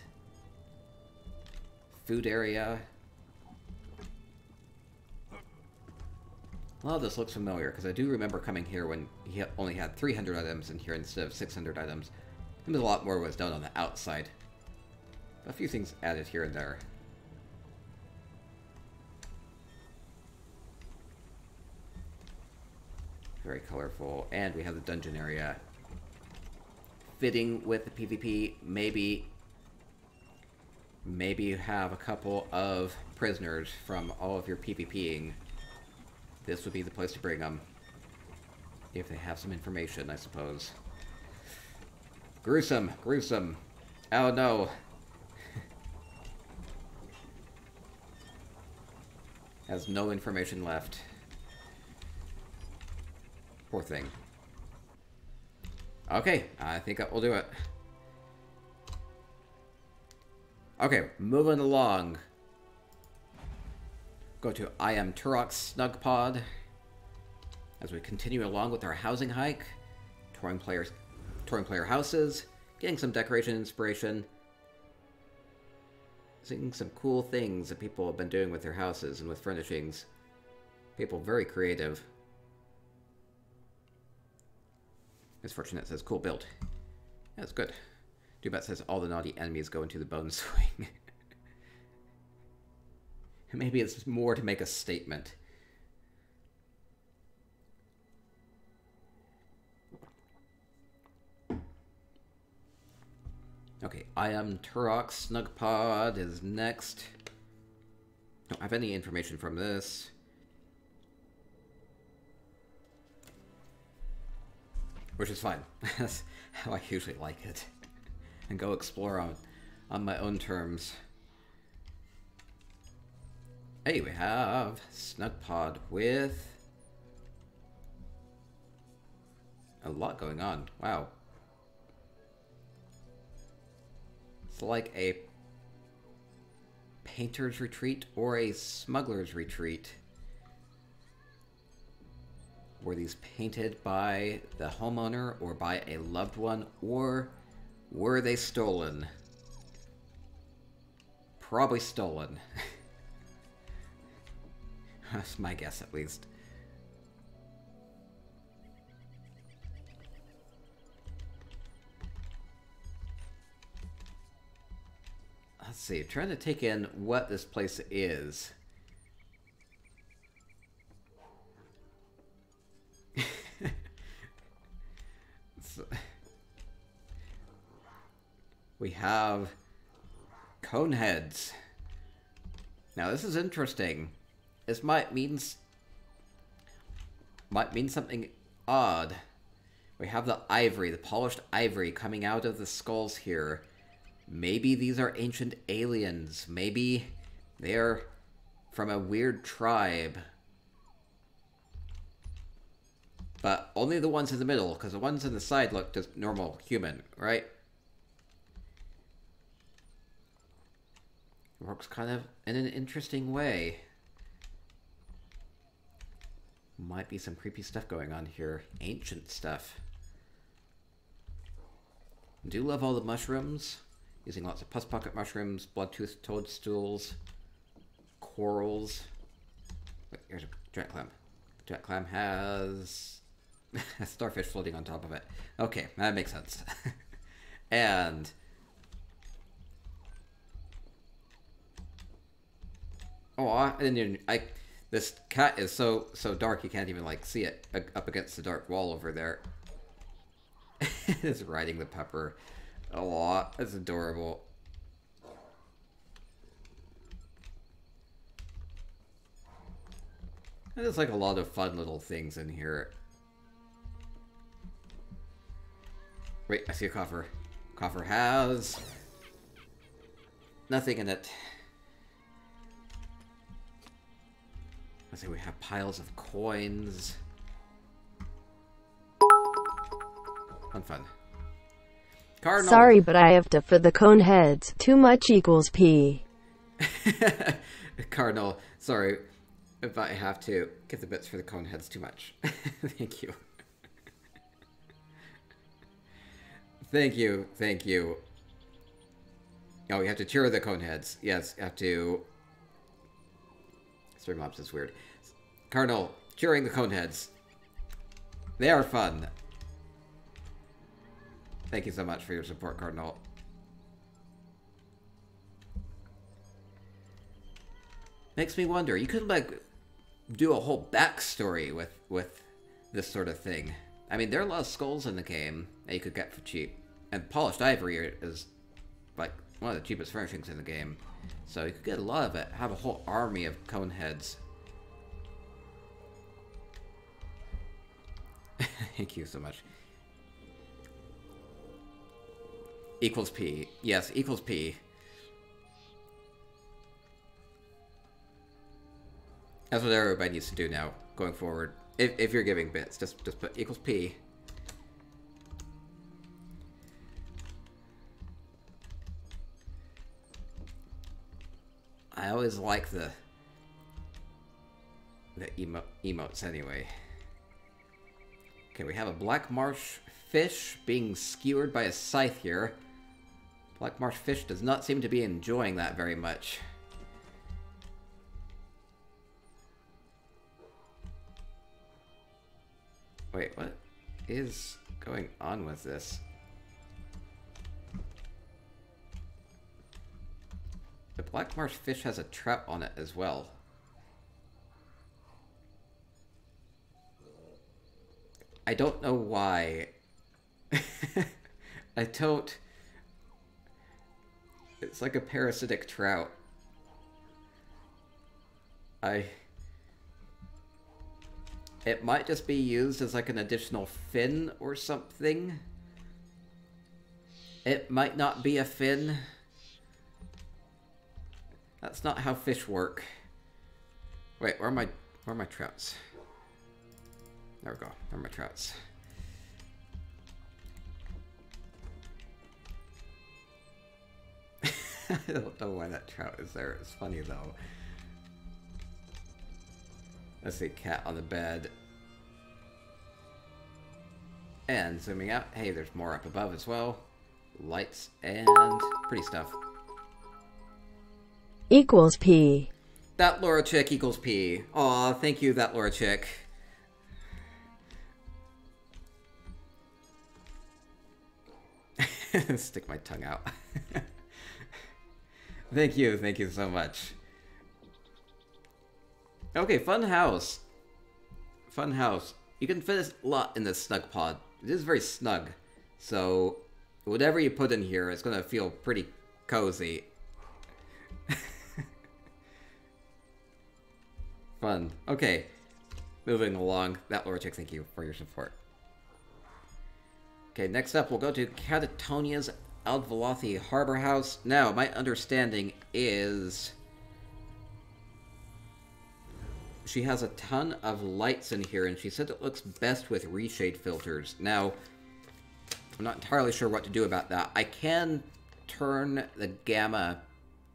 food area. A lot of this looks familiar, because I do remember coming here when he only had 300 items in here instead of 600 items. And a lot more was done on the outside. A few things added here and there. Very colorful. And we have the dungeon area. Fitting with the PvP, maybe you have a couple of prisoners from all of your PvPing. This would be the place to bring them. If they have some information, I suppose. Gruesome, gruesome. Oh no. Has no information left. Poor thing. Okay, I think that will do it. Okay, moving along. Go to I Am Turok's Snug Pod. As we continue along with our housing hike, touring player houses, getting some decoration inspiration, seeing some cool things that people have been doing with their houses and with furnishings. People very creative. Misfortunate says, cool build. That's good. Dubat says, all the naughty enemies go into the bone swing. Maybe it's more to make a statement. Okay, I Am Turok Snug Pod is next. Don't have any information from this. Which is fine. That's how I usually like it. And go explore on my own terms. Hey, we have Snug Pod with a lot going on. Wow. It's like a painter's retreat or a smuggler's retreat. Were these painted by the homeowner or by a loved one, or were they stolen? Probably stolen. That's my guess, at least. Let's see, trying to take in what this place is. We have cone heads. Now this is interesting. This might mean something odd, We have the ivory, the polished ivory coming out of the skulls here. Maybe these are ancient aliens. Maybe they're from a weird tribe. But only the ones in the middle, because the ones on the side look just normal human, right? It works kind of in an interesting way. Might be some creepy stuff going on here. Ancient stuff. Do love all the mushrooms. Using lots of pus pocket mushrooms, bloodtooth toadstools, corals. Wait, here's a giant clam. The giant clam has a starfish floating on top of it. Okay, that makes sense. And oh, I didn't even. This cat is so dark you can't even like see it up against the dark wall over there. It's riding the pepper. Oh, that's adorable. There's like a lot of fun little things in here. Wait, I see a coffer. Coffer has nothing in it. Let's see, we have piles of coins. Fun. Cardinal. Sorry, but I have to for the cone heads. Too much equals P. Cardinal, sorry if I have to give the bits for the cone heads too much. Thank you. Thank you. Oh, you have to cheer the cone heads. Yes, you have to. Story mobs is weird. Cardinal, cheering the cone heads. They are fun. Thank you so much for your support, Cardinal. Makes me wonder. You could like do a whole backstory with this sort of thing. I mean, there are a lot of skulls in the game that you could get for cheap, and polished ivory is like one of the cheapest furnishings in the game. So you could get a lot of it. Have a whole army of cone heads. Thank you so much. Equals P. Yes, equals P. That's what everybody needs to do now, going forward. If you're giving bits, just put equals P. I always like the emotes anyway. Okay, we have a black marsh fish being skewered by a scythe here. Black marsh fish does not seem to be enjoying that very much. Wait, what is going on with this? The black marsh fish has a trap on it as well. I don't know why. I don't... It's like a parasitic trout. It might just be used as like an additional fin or something. It might not be a fin. That's not how fish work. Wait, where are my trouts? There we go. Where are my trouts? I don't know why that trout is there. It's funny though. Let's see, cat on the bed. And zooming out, hey, there's more up above as well. Lights and pretty stuff. Equals P. That Laura chick equals P. Aw, thank you, that Laura chick. Stick my tongue out. Thank you so much. Okay, fun house. Fun house. You can fit a lot in this snug pod. It is very snug. So, whatever you put in here is going to feel pretty cozy. Fun. Okay. Moving along. That Laura chick, thank you for your support. Okay, next up we'll go to Catatonia's Aldvalathi Harbor House. Now, my understanding is she has a ton of lights in here, and she said it looks best with reshade filters. Now, I'm not entirely sure what to do about that. I can turn the gamma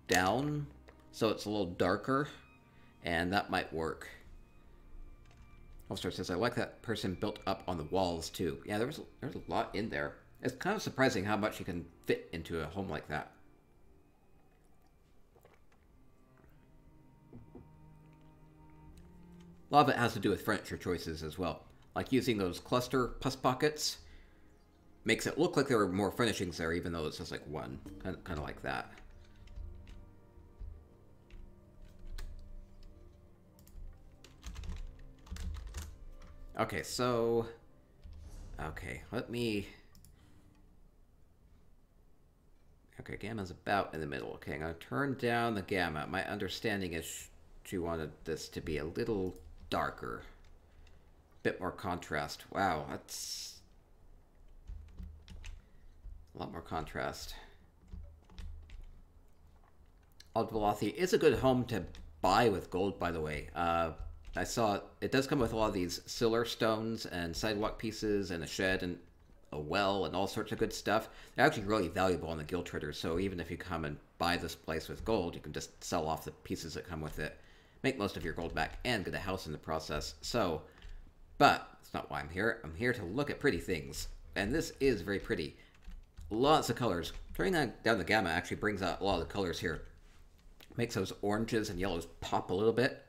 down so it's a little darker, and that might work. All-Star says, I like that person built up on the walls, too. Yeah, there's a lot in there. It's kind of surprising how much you can fit into a home like that. A lot of it has to do with furniture choices as well. Like using those cluster pus pockets makes it look like there are more furnishings there, even though it's just like one. Kind of like that. Okay, so... Okay, let me... Okay, gamma's about in the middle. Okay, I'm going to turn down the gamma. My understanding is she wanted this to be a little darker. Bit more contrast. Wow, that's... a lot more contrast. Aldvalathi is a good home to buy with gold, by the way. I saw it does come with a lot of these Siller stones and sidewalk pieces and a shed and a well and all sorts of good stuff. They're actually really valuable on the guild traders, so even if you come and buy this place with gold, you can just sell off the pieces that come with it, make most of your gold back, and get a house in the process. So, but that's not why I'm here. I'm here to look at pretty things, and this is very pretty. Lots of colors. Turning down the gamma actually brings out a lot of the colors here. Makes those oranges and yellows pop a little bit.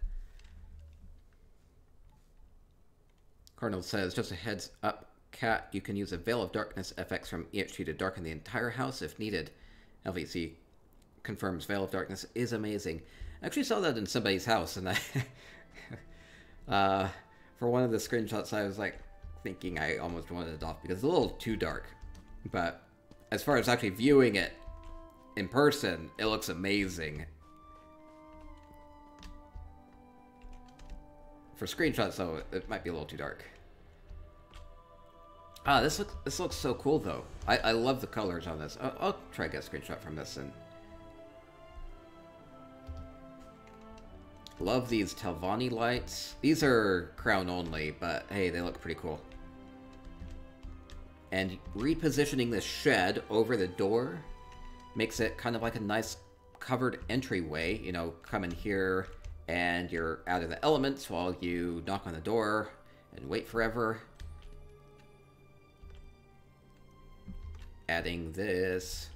Cardinal says, just a heads up, Cat, you can use a Veil of Darkness FX from EHG to darken the entire house if needed. LVC confirms Veil of Darkness is amazing. I actually saw that in somebody's house, and I, for one of the screenshots, I was like thinking I almost wanted it off because it's a little too dark. But as far as actually viewing it in person, it looks amazing. For screenshots, though, it might be a little too dark. Ah, this looks so cool, though. I love the colors on this. I'll try to get a screenshot from this. And love these Telvanni lights. These are crown only, but hey, they look pretty cool. And repositioning this shed over the door makes it kind of like a nice covered entryway. You know, come in here and you're out of the elements while you knock on the door and wait forever. Adding this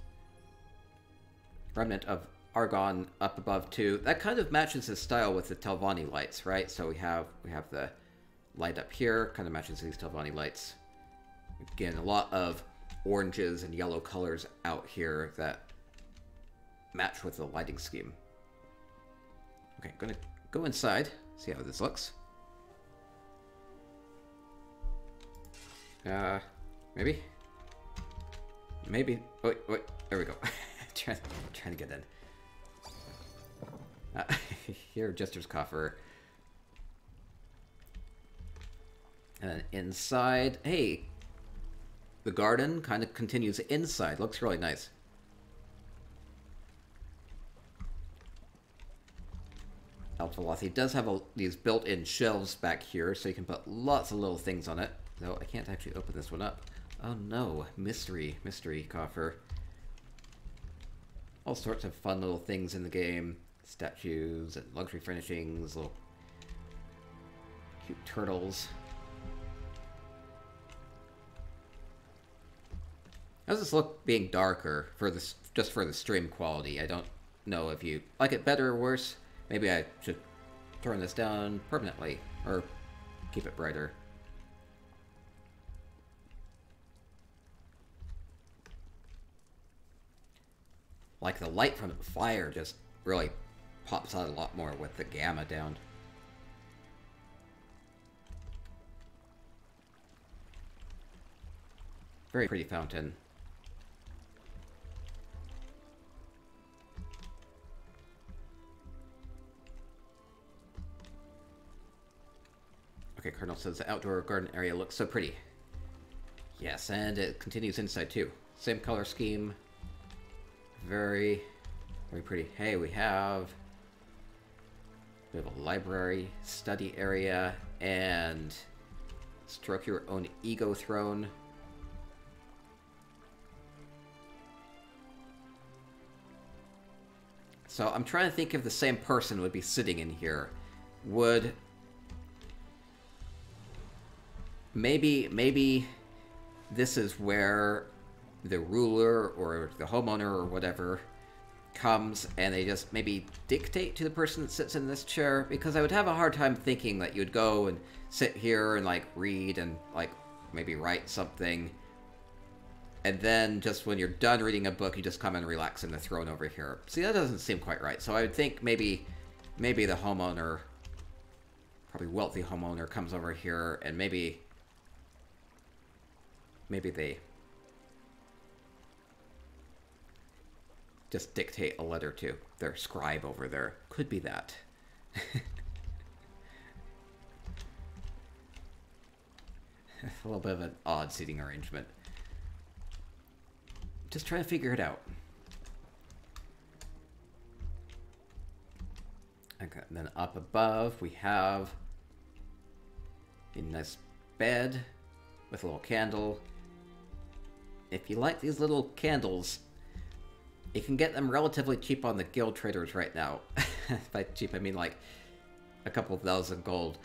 remnant of argon up above too. That kind of matches the style with the Telvanni lights, right? So we have the light up here, kind of matches these Telvanni lights. Again, a lot of oranges and yellow colors out here that match with the lighting scheme. Okay, I'm gonna go inside, see how this looks. Maybe? Maybe. Wait, there we go. trying to get in. Here, Jester's Coffer. And then inside, hey, the garden kind of continues inside. Looks really nice. Aldvalathi does have these built-in shelves back here, so you can put lots of little things on it. Though I can't actually open this one up. Oh no, mystery coffer. All sorts of fun little things in the game. Statues and luxury furnishings, little cute turtles. How does this look being darker for this, just for the stream quality? I don't know if you like it better or worse. Maybe I should turn this down permanently, or keep it brighter. Like the light from the fire just really pops out a lot more with the gamma down. Very pretty fountain. Okay, Cardinal says the outdoor garden area looks so pretty. Yes, and it continues inside too. Same color scheme. Very, very pretty. Hey, we have a library, study area, and stroke your own ego throne. So I'm trying to think if the same person would be sitting in here. Would maybe this is where the ruler or the homeowner or whatever comes and they just maybe dictate to the person that sits in this chair, because I would have a hard time thinking that you'd go and sit here and like read and like maybe write something, and then just when you're done reading a book you just come and relax in the throne over here. See, that doesn't seem quite right. So I would think maybe the homeowner, probably wealthy homeowner, comes over here and maybe they just dictate a letter to their scribe over there. Could be that. A little bit of an odd seating arrangement. Just trying to figure it out. Okay, and then up above we have a nice bed with a little candle. If you like these little candles, you can get them relatively cheap on the guild traders right now. By cheap, I mean like a couple thousand gold.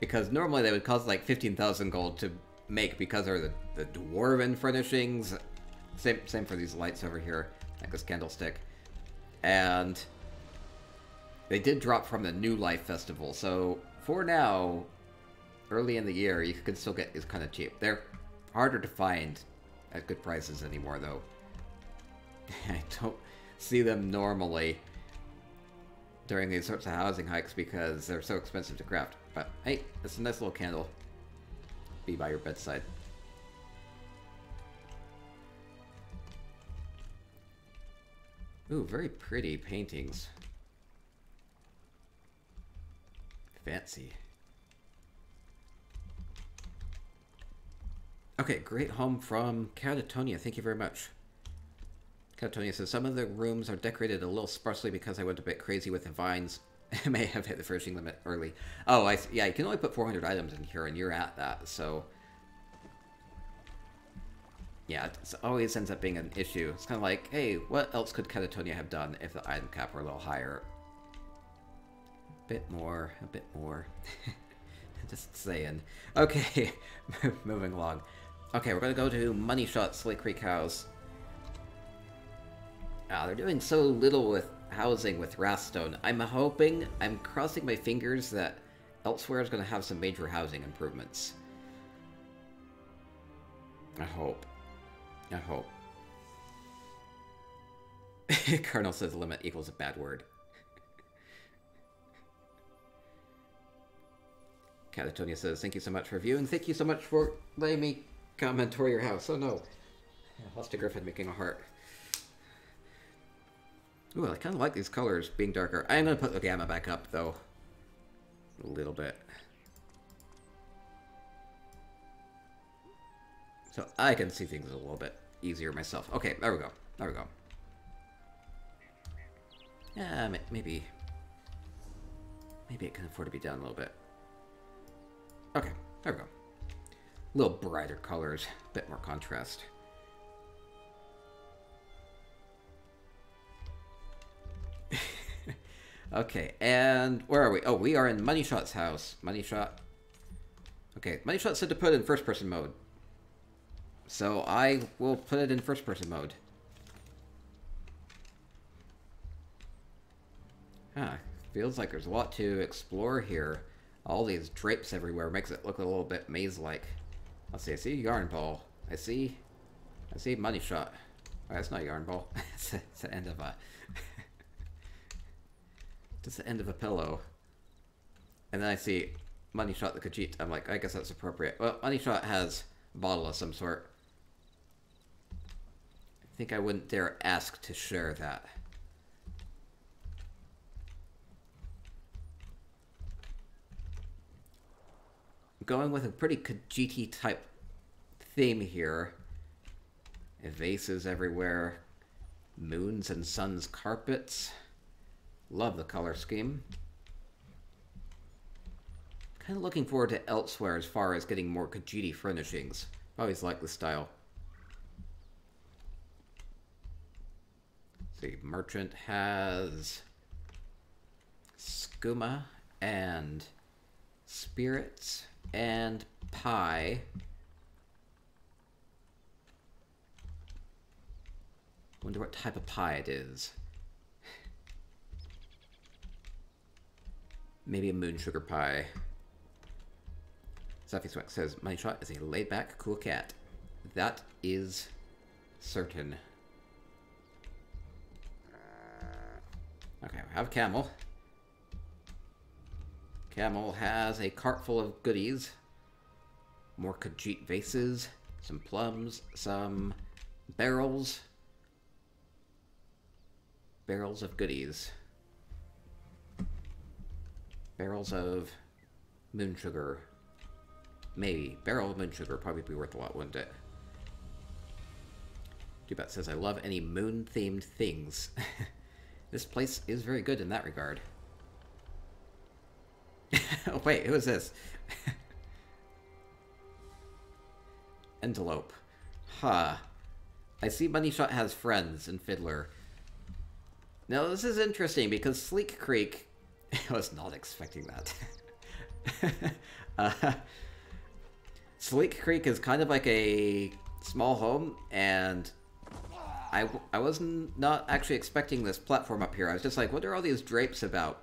Because normally they would cost like 15,000 gold to make because they're the dwarven furnishings. Same for these lights over here, like this candlestick. And they did drop from the New Life Festival, so for now, early in the year, you can still get these kind of cheap. They're harder to find at good prices anymore, though. I don't see them normally during these sorts of housing hikes because they're so expensive to craft. But hey, it's a nice little candle. Be by your bedside. Ooh, very pretty paintings. Fancy. Okay, great home from Catatonia. Thank you very much. Catatonia says, some of the rooms are decorated a little sparsely because I went a bit crazy with the vines. I may have hit the furnishing limit early. Oh, yeah, you can only put 400 items in here, and you're at that, so... Yeah, it always ends up being an issue. It's kind of like, hey, what else could Catatonia have done if the item cap were a little higher? A bit more. Just saying. Okay, moving along. Okay, we're gonna go to Money Shot Slate Creek House. They're doing so little with housing with Wrathstone. I'm crossing my fingers that elsewhere is gonna have some major housing improvements. I hope. Colonel says limit equals a bad word. Catatonia says, thank you so much for viewing. Thank you so much for letting me comment toward your house. Oh no. Lost a griffin making a heart. Ooh, I kind of like these colors being darker. I'm going to put the gamma back up, though. A little bit. So I can see things a little bit easier myself. Okay, there we go. Yeah, maybe it can afford to be down a little bit. Okay, there we go. A little brighter colors, a bit more contrast. Okay, and where are we? Oh, we are in Money Shot's house. Money Shot. Okay, Money Shot said to put it in first-person mode. So I will put it in first-person mode. Huh, feels like there's a lot to explore here. All these drapes everywhere makes it look a little bit maze-like. Let's see, I see a yarn ball. I see Money Shot. Oh, that's not a yarn ball. It's the end of a... just the end of a pillow. And then I see Money Shot the Khajiit. I'm like, I guess that's appropriate. Well, Money Shot has a bottle of some sort. I think I wouldn't dare ask to share that. Going with a pretty Khajiit type theme here. Vases everywhere. Moons and suns carpets. Love the color scheme. Kind of looking forward to elsewhere as far as getting more Khajiit furnishings. Always like the style. Let's see, merchant has skooma and spirits and pie. Wonder what type of pie it is. Maybe a moon sugar pie. Stuffy Swank says, Money Shot is a laid-back, cool cat. That is certain. Okay, we have Camel. Camel has a cart full of goodies. More Khajiit vases, some plums, some barrels. Barrels of goodies. Barrels of moon sugar. Maybe. Barrel of moon sugar probably be worth a lot, wouldn't it? Dubat says, I love any moon-themed things. This place is very good in that regard. Oh, wait, who is this? Envelope. Huh. I see Money Shot has friends in Fiddler. Now, this is interesting because Sleek Creek... I was not expecting that. Sleek Creek is kind of like a small home, and I was not actually expecting this platform up here. I was just like, what are all these drapes about?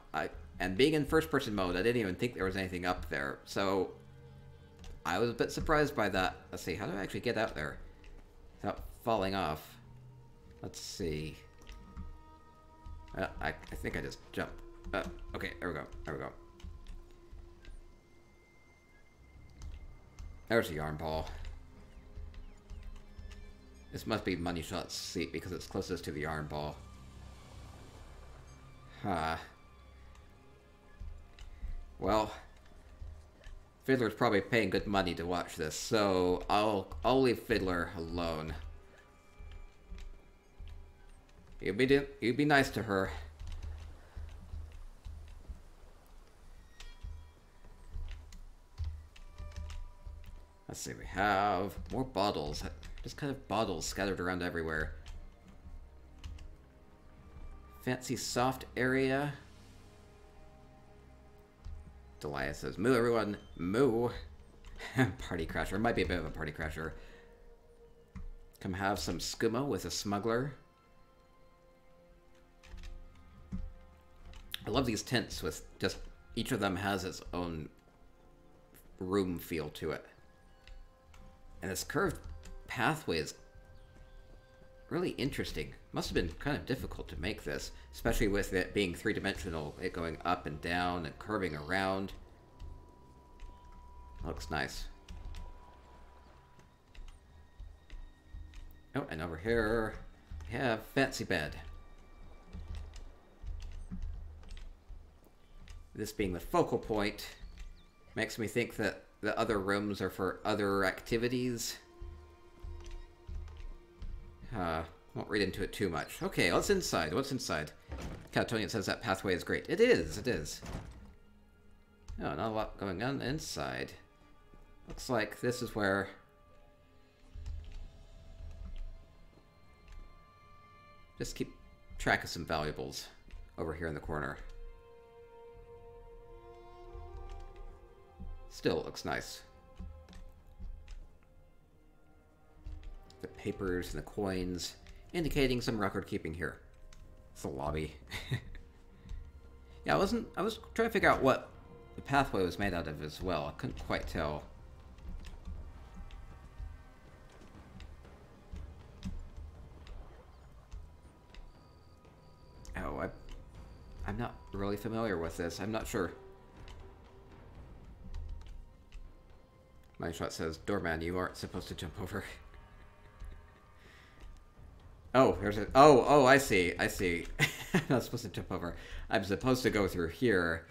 And being in first-person mode, I didn't even think there was anything up there. So, I was a bit surprised by that. Let's see, how do I actually get out there without falling off? Let's see. I think I just jumped. Okay, there we go. There we go. There's a yarn ball. This must be Money Shot's seat because it's closest to the yarn ball. Huh. Well, Fiddler's probably paying good money to watch this, so I'll leave Fiddler alone. You be nice to her. Let's see, we have more bottles. Just kind of bottles scattered around everywhere. Fancy soft area. Delia says, moo everyone, moo. Party crasher. Might be a bit of a party crasher. Come have some skooma with a smuggler. I love these tents with just, each of them has its own room feel to it. And this curved pathway is really interesting. Must have been kind of difficult to make this, especially with it being three-dimensional, it going up and down and curving around. Looks nice. Oh, and over here we have fancy bed. This being the focal point makes me think that the other rooms are for other activities. Won't read into it too much. Okay, what's inside? What's inside? Catatonia says that pathway is great. It is, it is. Oh, not a lot going on inside. Looks like this is where... Just keep track of some valuables over here in the corner. Still looks nice. The papers and the coins indicating some record keeping here. It's the lobby. Yeah, I was trying to figure out what the pathway was made out of as well. I couldn't quite tell. Oh, I'm not really familiar with this. I'm not sure. My shot says, Doorman, you aren't supposed to jump over. Oh, there's a... Oh, I see. I see. I'm not supposed to jump over. I'm supposed to go through here.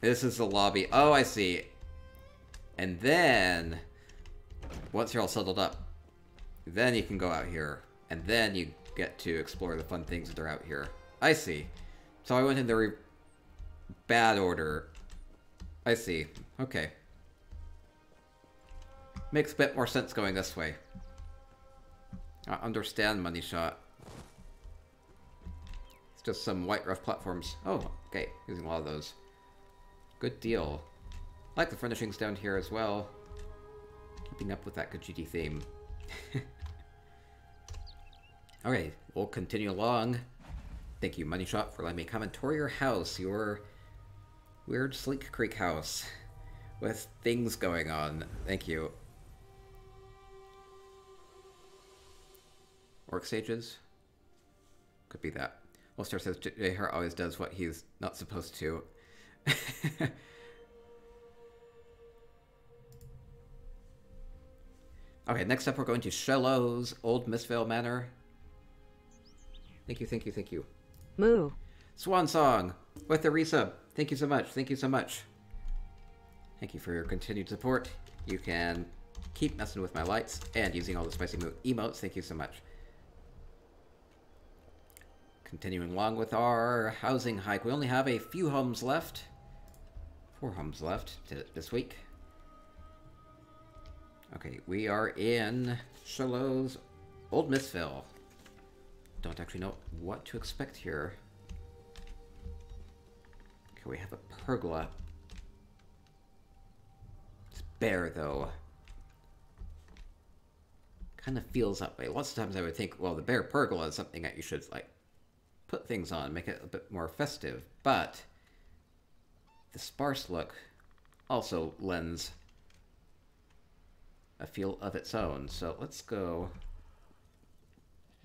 This is the lobby. Oh, I see. And then... Once you're all settled up, then you can go out here, and then you get to explore the fun things that are out here. I see. So I went in the bad order. I see. Okay. Makes a bit more sense going this way. I understand, Money Shot. It's just some white rough platforms. Oh, okay. Using a lot of those. Good deal. I like the furnishings down here as well. Keeping up with that Kajiti theme. Okay, we'll continue along. Thank you, Money Shot, for letting me come and tour your house. Your weird Sleek Creek house. With things going on. Thank you. Orc sages? Could be that. Wolfstar says J-Hart always does what he's not supposed to. Okay, next up we're going to Shellow's Old Mistvale Manor. Thank you, thank you, thank you. Moo. Swan Song with the resub. Thank you so much, thank you so much. Thank you for your continued support. You can keep messing with my lights and using all the spicy emotes. Thank you so much. Continuing along with our housing hike. We only have a few homes left. 4 homes left this week. Okay, we are in Shallow's Old Mistvale. Don't actually know what to expect here. Okay, we have a pergola. It's bare, though. Kind of feels that way. Lots of times I would think, well, the bare pergola is something that you should, like, put things on, make it a bit more festive. But the sparse look also lends a feel of its own. So let's go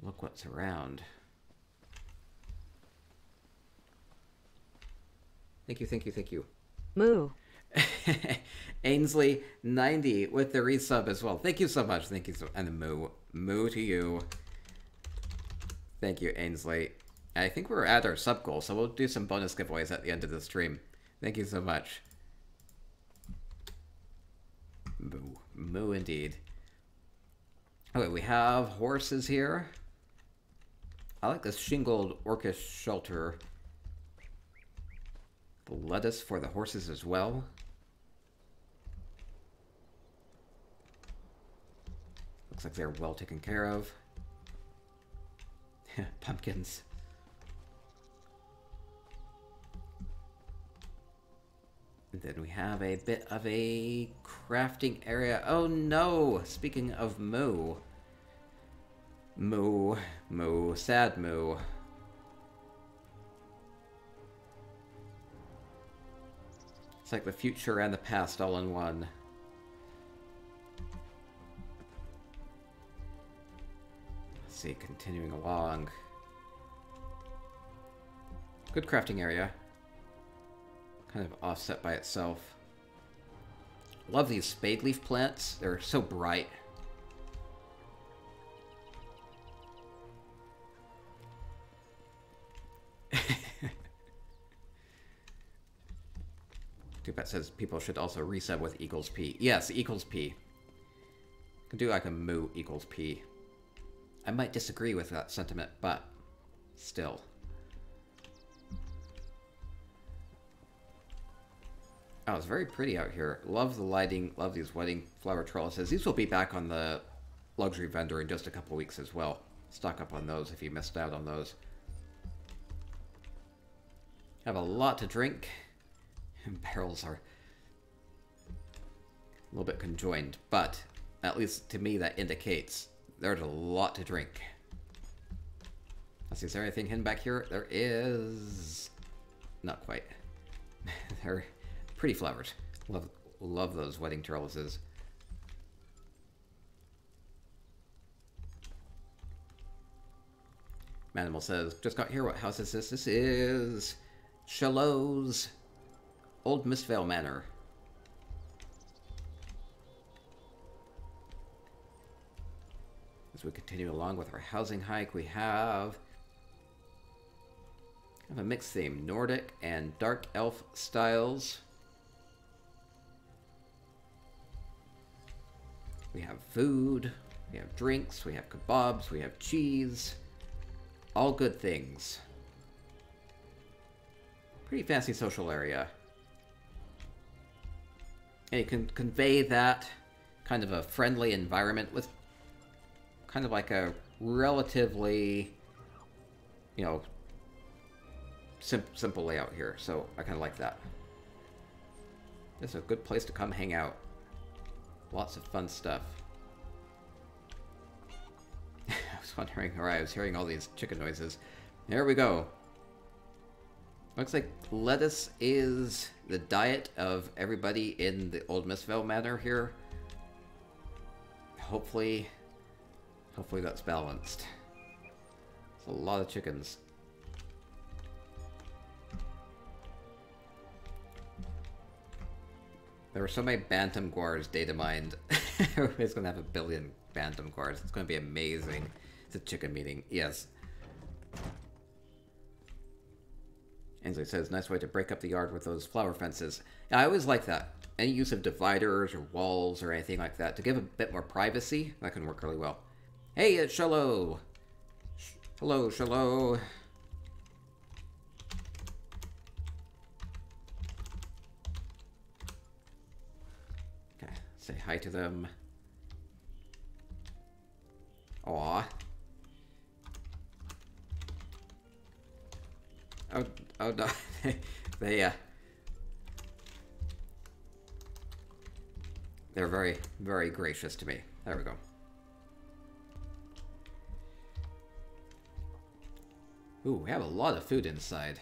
look what's around. Thank you, thank you, thank you. Moo. Ainsley 90 with the resub as well. Thank you so much. Thank you so, and the moo to you. Thank you, Ainsley. I think we're at our sub goal, so we'll do some bonus giveaways at the end of the stream. Thank you so much. Moo indeed. Okay, we have horses here. I like this shingled orcish shelter. The lettuce for the horses as well. Looks like they're well taken care of. Pumpkins. And then we have a bit of a crafting area. Oh no! Speaking of moo. Moo. Moo. Sad moo. It's like the future and the past all in one. Let's see, continuing along. Good crafting area. Kind of offset by itself. Love these spade leaf plants. They're so bright. Tupat says people should also resub with equals P. Yes, equals P. Could do like a moo equals P. I might disagree with that sentiment, but still. Oh, it's very pretty out here. Love the lighting. Love these wedding flower trellises. These will be back on the luxury vendor in just a couple weeks as well. Stock up on those if you missed out on those. Have a lot to drink. And barrels are a little bit conjoined, but at least to me that indicates there's a lot to drink. Let's see, is there anything hidden back here? There is... not quite. They're pretty flowers. Love those wedding trellises. Manimal says, just got here, what house is this? This is Shallow's Old Mistvale Manor. As we continue along with our housing hike, we have kind of a mixed theme, Nordic and Dark Elf styles. We have food, we have drinks, we have kebabs, we have cheese. All good things. Pretty fancy social area. And you can convey that kind of a friendly environment with kind of like a relatively, you know, simple layout here. So I kind of like that. This is a good place to come hang out. Lots of fun stuff. I was wondering, alright, I was hearing all these chicken noises. There we go. Looks like lettuce is the diet of everybody in the Old Mistvale Manor here. Hopefully that's balanced. It's a lot of chickens. There were so many Bantam Guars data mined. Everybody's gonna have 1 billion Bantam Guars. It's gonna be amazing. It's a chicken meeting. Yes. Ainsley says, nice way to break up the yard with those flower fences. Yeah, I always like that. Any use of dividers or walls or anything like that to give a bit more privacy, that can work really well. Hey, it's Shallow! Hello, Shallow. Okay, say hi to them. Aw. Oh no. They're very, very gracious to me. There we go. Ooh, we have a lot of food inside.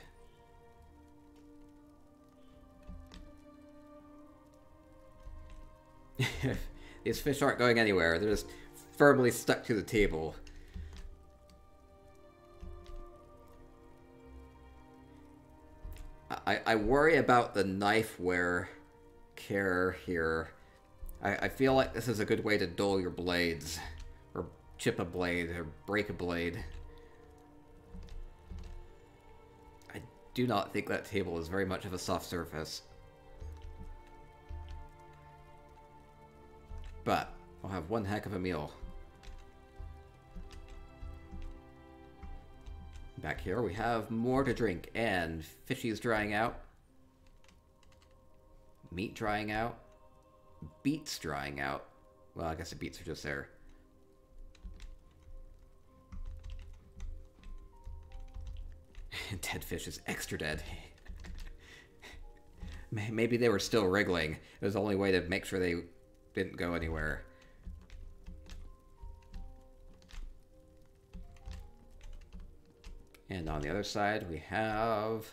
These fish aren't going anywhere. They're just firmly stuck to the table. I worry about the knife wear care here. I feel like this is a good way to dull your blades. Or chip a blade, or break a blade. I do not think that table is very much of a soft surface. But we'll have one heck of a meal. Back here we have more to drink, and fishies drying out. Meat drying out. Beets drying out. Well, I guess the beets are just there. Dead fish is extra dead. Maybe they were still wriggling. It was the only way to make sure they didn't go anywhere. And on the other side, we have...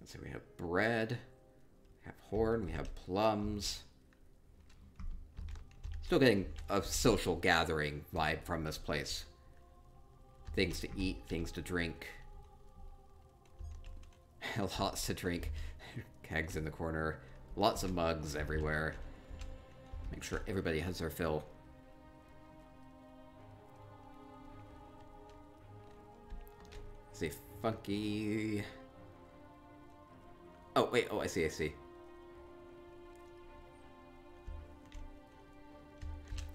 Let's see, we have bread, we have horn, we have plums. Still getting a social gathering vibe from this place. Things to eat, things to drink. Lots to drink. Kegs in the corner. Lots of mugs everywhere. Make sure everybody has their fill. See, funky... Oh, wait, oh, I see.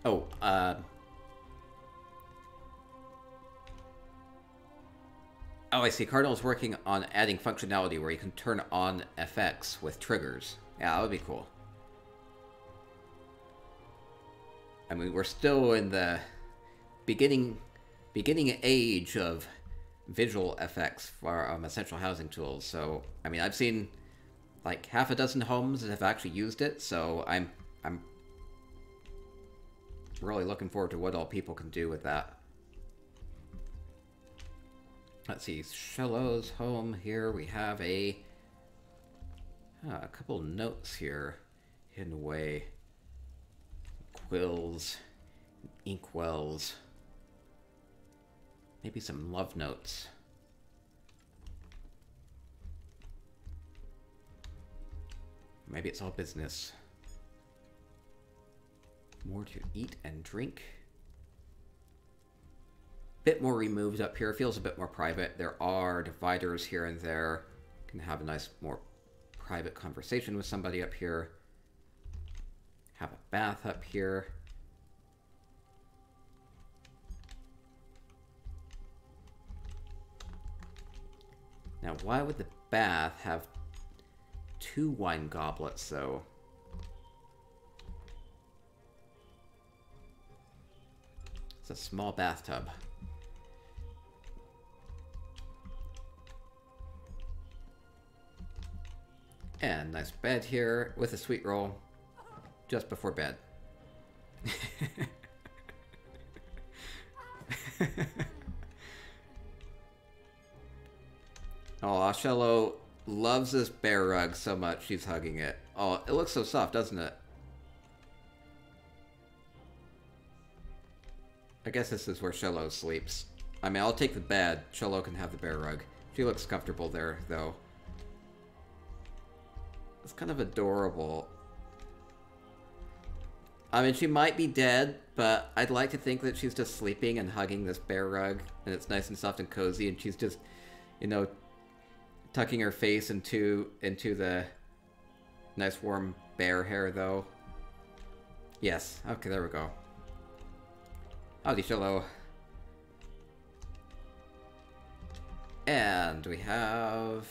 Oh, Oh, I see. Cardinal's working on adding functionality where you can turn on FX with triggers. Yeah, that would be cool. I mean, we're still in the beginning age of visual effects for essential housing tools. So, I mean, I've seen like half a dozen homes that have actually used it. So I'm really looking forward to what all people can do with that. Let's see, Shallow's home here. We have a couple notes here hidden away. Quills, inkwells. Maybe some love notes. Maybe it's all business. More to eat and drink. Bit more removed up here. Feels a bit more private. There are dividers here and there. Can have a nice, more private conversation with somebody up here. Have a bath up here. Now, why would the bath have 2 wine goblets, though? It's a small bathtub. And nice bed here with a sweet roll just before bed. Oh, Shello loves this bear rug so much she's hugging it. Oh, it looks so soft, doesn't it? I guess this is where Shello sleeps. I mean, I'll take the bed. Shello can have the bear rug. She looks comfortable there, though. It's kind of adorable. I mean, she might be dead, but I'd like to think that she's just sleeping and hugging this bear rug, and it's nice and soft and cozy, and she's just, you know, tucking her face into the nice warm bear hair, though. Yes. Okay, there we go. Howdy, Shello. And we have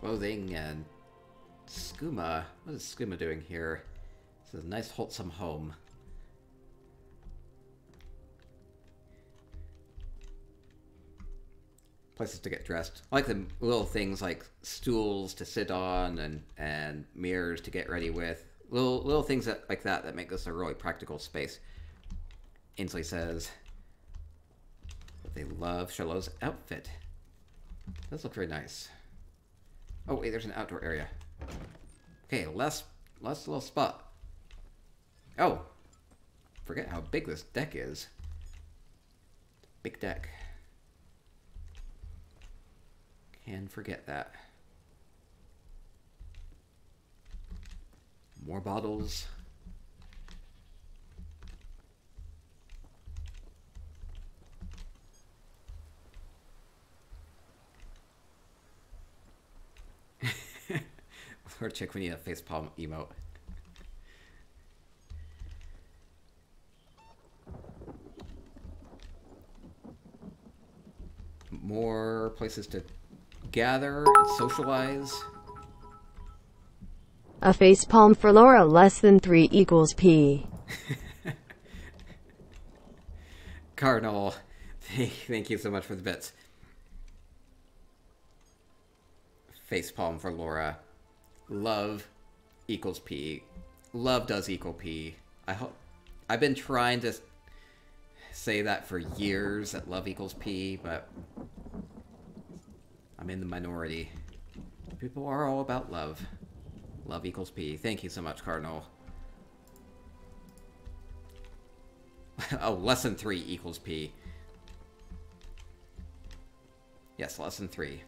clothing and skooma. What is skooma doing here? This is a nice, wholesome home. Places to get dressed. I like the little things like stools to sit on and mirrors to get ready with. Little things like that make this a really practical space. Ainsley says that they love Shello's outfit. It does look very nice. Oh wait, there's an outdoor area. Okay, less little spot. Oh, forget how big this deck is. Big deck. Can forget that. More bottles. Or chick, we need a facepalm emote. More places to gather and socialize. A facepalm for Laura less than 3 equals P. Cardinal, thank you so much for the bits. Facepalm for Laura. Love equals P. Love does equal P. I've been trying to say that for years, that love equals P, but I'm in the minority. People are all about love. Love equals P. Thank you so much, Cardinal. Oh, less than 3 equals P. Yes, less than 3.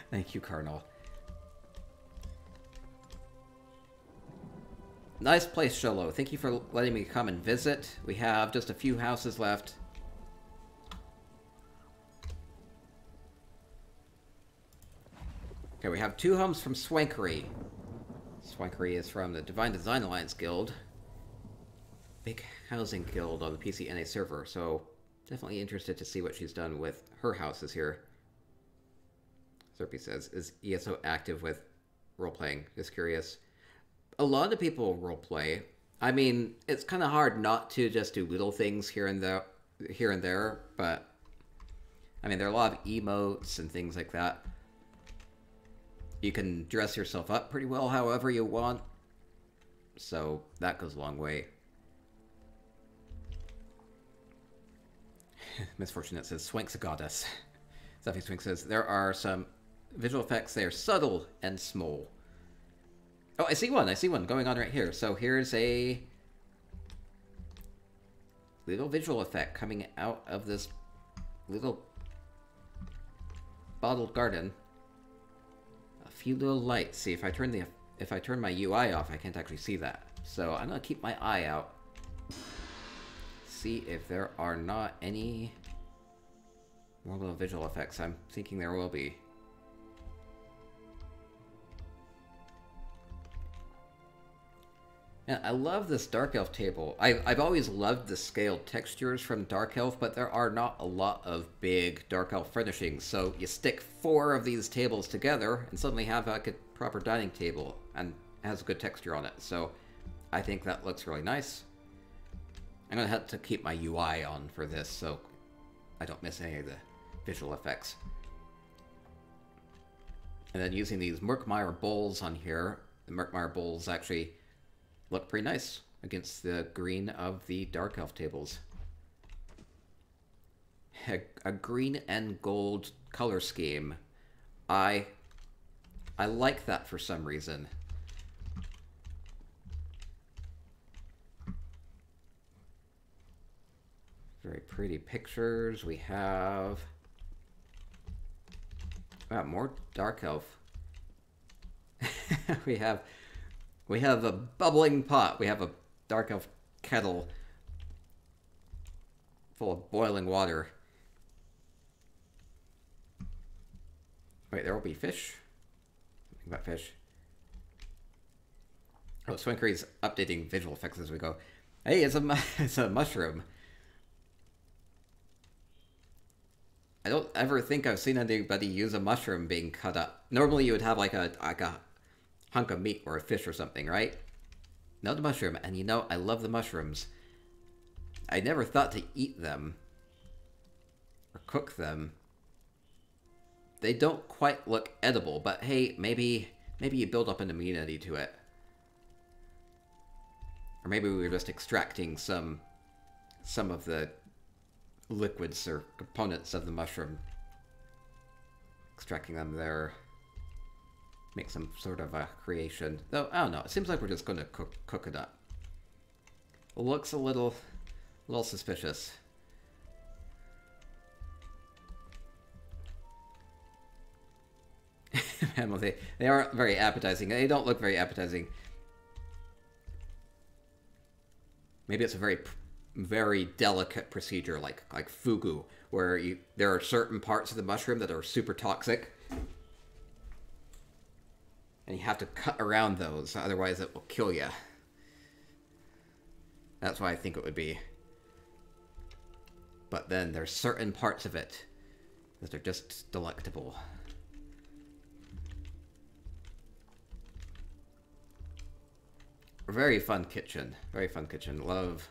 Thank you, Cardinal. Nice place, Shello. Thank you for letting me come and visit. We have just a few houses left. Okay, we have 2 homes from Swanky. Swanky is from the Divine Design Alliance Guild. Big housing guild on the PCNA server, so definitely interested to see what she's done with her houses here. Serpy says, is ESO active with role-playing? Just curious. A lot of people roleplay. I mean, it's kind of hard not to just do little things here and there, but I mean, there are a lot of emotes and things like that. You can dress yourself up pretty well however you want, so that goes a long way. Misfortunate says, Swank's a goddess. Stuffy Swink says, there are some visual effects. They are subtle and small. Oh, I see one going on right here. So here's a little visual effect coming out of this little bottled garden. A few little lights. See, if I turn my UI off, I can't actually see that. So I'm gonna keep my eye out. See if there are not any World of visual effects. I'm thinking there will be. Yeah, I love this Dark Elf table. I've always loved the scaled textures from Dark Elf, but there are not a lot of big Dark Elf furnishings, so you stick 4 of these tables together and suddenly have like a proper dining table, and it has a good texture on it, so I think that looks really nice. I'm going to have to keep my UI on for this, so I don't miss any of the visual effects. And then using these Murkmire bowls on here, the Murkmire bowls actually look pretty nice against the green of the Dark Elf tables. A green and gold color scheme. I like that for some reason. Very pretty pictures. We have... wow, more Dark Elf. We have a bubbling pot. We have a Dark Elf kettle full of boiling water. Wait, there will be fish? Something about fish. Oh, Swanky's updating visual effects as we go. Hey, it's a mushroom. I don't ever think I've seen anybody use a mushroom being cut up. Normally you would have like a hunk of meat or a fish or something, right? No, the mushroom. And you know, I love the mushrooms. I never thought to eat them or cook them. They don't quite look edible, but hey, maybe you build up an immunity to it. Or maybe we were just extracting some of the liquids or components of the mushroom. Extracting them there. Make some sort of a creation. Though, I don't know. It seems like we're just going to cook it up. It looks a little suspicious. Man, well, they aren't very appetizing. They don't look very appetizing. Maybe it's a very delicate procedure, like fugu, where there are certain parts of the mushroom that are super toxic. And you have to cut around those, otherwise it will kill you. That's why I think it would be. But then there's certain parts of it that are just delectable. Very fun kitchen. Very fun kitchen. Love.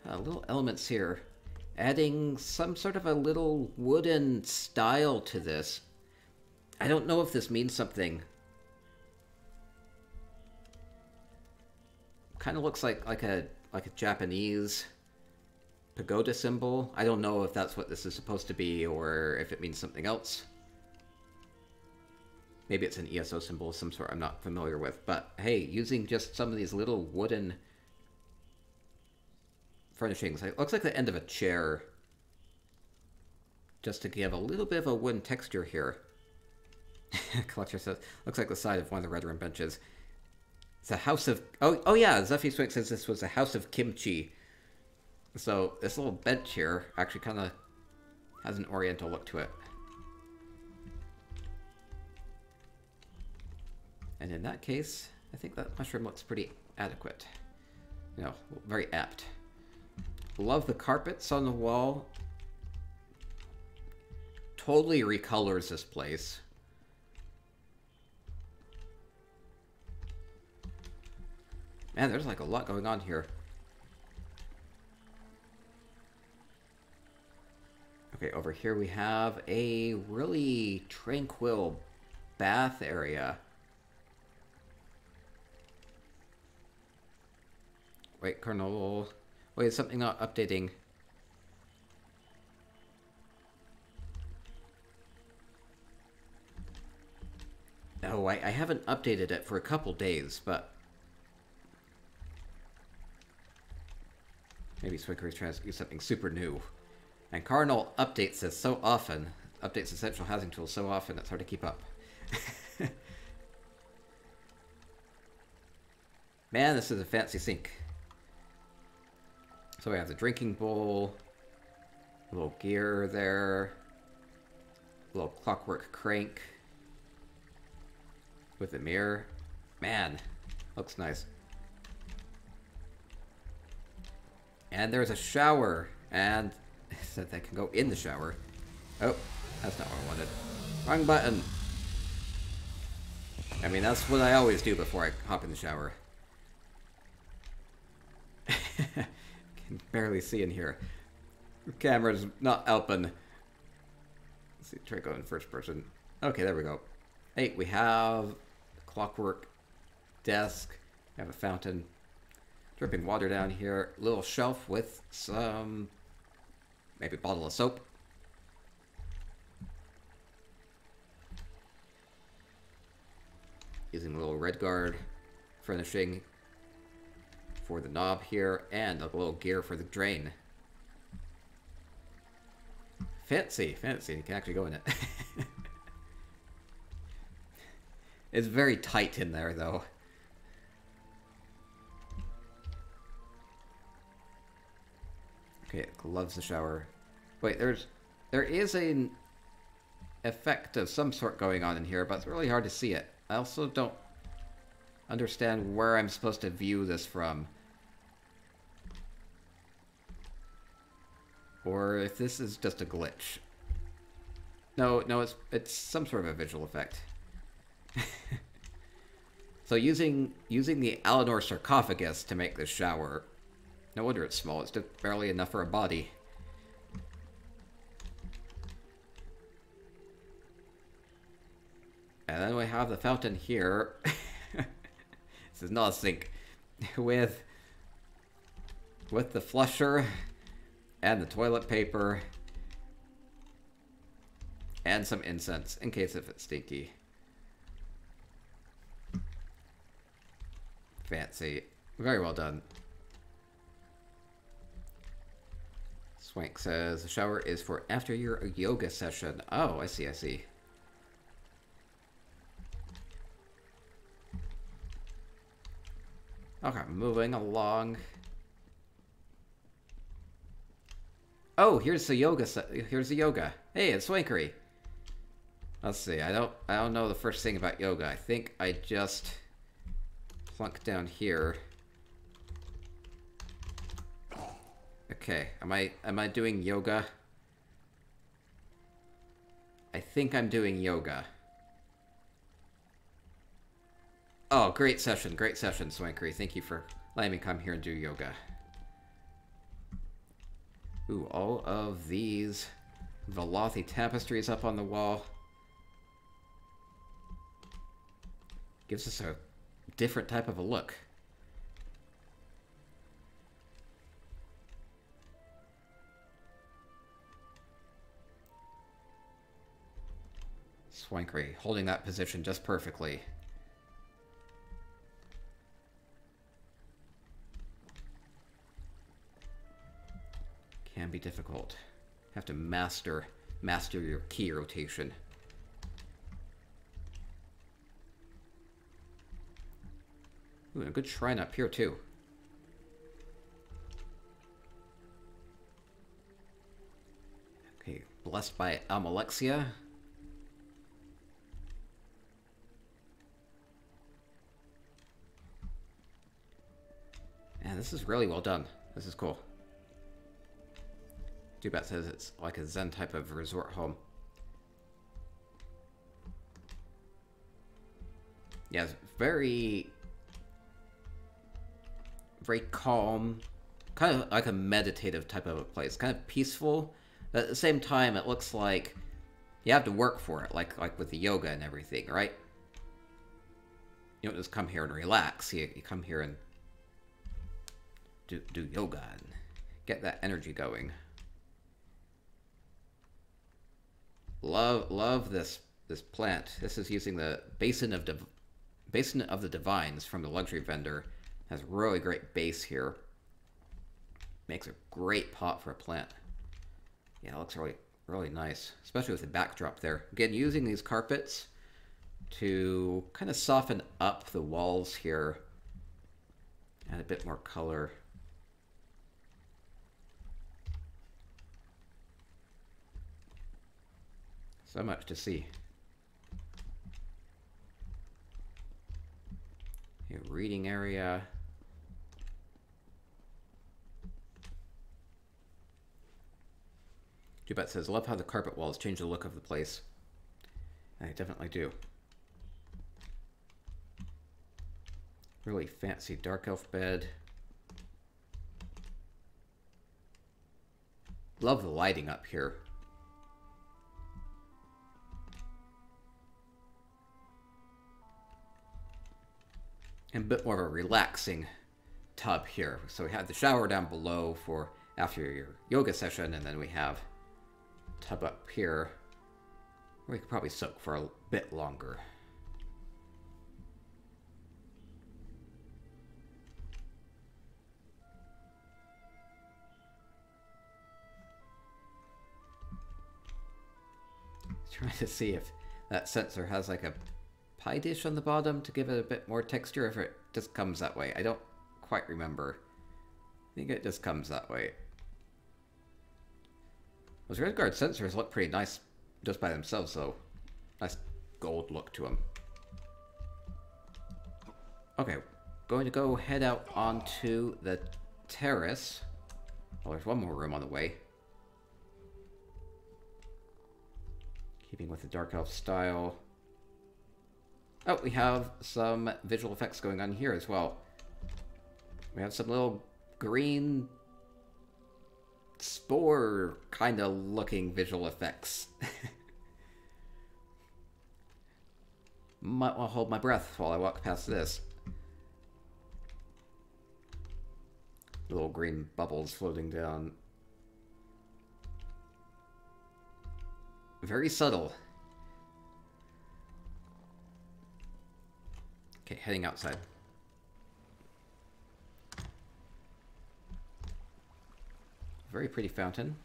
Little elements here. Adding some sort of a little wooden style to this. I don't know if this means something. Kind of looks like a Japanese pagoda symbol. I don't know if that's what this is supposed to be or if it means something else. Maybe it's an ESO symbol of some sort I'm not familiar with. But hey, using just some of these little wooden furnishings. It looks like the end of a chair. Just to give a little bit of a wooden texture here. Collector says, looks like the side of one of the red room benches. It's a house of... Oh yeah, Zuffy Swig says this was a house of kimchi. So this little bench here actually kind of has an oriental look to it. And in that case, I think that mushroom looks pretty adequate. You know, very apt. Love the carpets on the wall. Totally recolors this place. Man, there's like a lot going on here. Okay, over here we have a really tranquil bath area. Wait, Colonel... Wait, is something not updating? Oh, I haven't updated it for a couple days, but... Maybe Swanky is trying to do something super new. And Cardinal updates this so often, updates Essential Housing Tools so often, it's hard to keep up. Man, this is a fancy sink. So we have the drinking bowl, A little gear there. A little clockwork crank. With a mirror. Man, looks nice. And there's a shower. And it said they can go in the shower. Oh, that's not what I wanted. Wrong button. I mean, that's what I always do before I hop in the shower. Can barely see in here. The camera's not helping. Let's see, try going first person. Okay, there we go. Hey, we have a clockwork desk. We have a fountain. Dripping water down here. Little shelf with some... maybe a bottle of soap. Using a little red guard furnishing for the knob here, and a little gear for the drain. Fancy, fancy. You can actually go in it. It's very tight in there, though. Okay, it loves the shower. Wait, there is an effect of some sort going on in here, but it's really hard to see it. I also don't understand where I'm supposed to view this from. Or if this is just a glitch. No, it's some sort of a visual effect. So using the Alinor sarcophagus to make this shower, no wonder it's small. It's just barely enough for a body. And then we have the fountain here. This is not a sink. With the flusher and the toilet paper and some incense in case if it's stinky. Fancy. Very well done. Swank says the shower is for after your yoga session. Oh, I see, I see. Okay, moving along. Oh, here's the yoga. Here's the yoga. Hey, it's Swankery. Let's see. I don't know the first thing about yoga. I think I just plunk down here. Okay, am I doing yoga? I think I'm doing yoga. Oh, great session, Swankery. Thank you for letting me come here and do yoga. Ooh, all of these Velothi tapestries up on the wall. Gives us a different type of a look. Swankery holding that position just perfectly. Can be difficult. Have to master your key rotation. Ooh, and a good shrine up here too. Okay, blessed by Almalexia. And this is really well done. This is cool. Dubat says it's like a Zen type of resort home. Yeah, it's very calm. Kind of like a meditative type of a place. Kind of peaceful. But at the same time, it looks like you have to work for it. Like with the yoga and everything, right? You don't just come here and relax. You come here and do yoga and get that energy going. Love this plant. This is using the Basin of the Divines from the luxury vendor. Has really great base here. Makes a great pot for a plant. Yeah, it looks really nice, especially with the backdrop there. Again, using these carpets to kind of soften up the walls here. Add a bit more color. So much to see. A reading area. Jubat says, love how the carpet walls change the look of the place. I definitely do. Really fancy dark elf bed. Love the lighting up here. And a bit more of a relaxing tub here. So we have the shower down below for after your yoga session, and then we have a tub up here where you could probably soak for a bit longer. Trying to see if that sensor has like a pie dish on the bottom to give it a bit more texture, if it just comes that way. I don't quite remember. I think it just comes that way. Those Redguard sensors look pretty nice just by themselves, though. Nice gold look to them. Okay, going to go head out onto the terrace. Oh, there's one more room on the way. Keeping with the Dark Elf style. Oh, we have some visual effects going on here as well. We have some little green spore kind of looking visual effects. Might want to hold my breath while I walk past this. Little green bubbles floating down. Very subtle. Okay, heading outside. Very pretty fountain.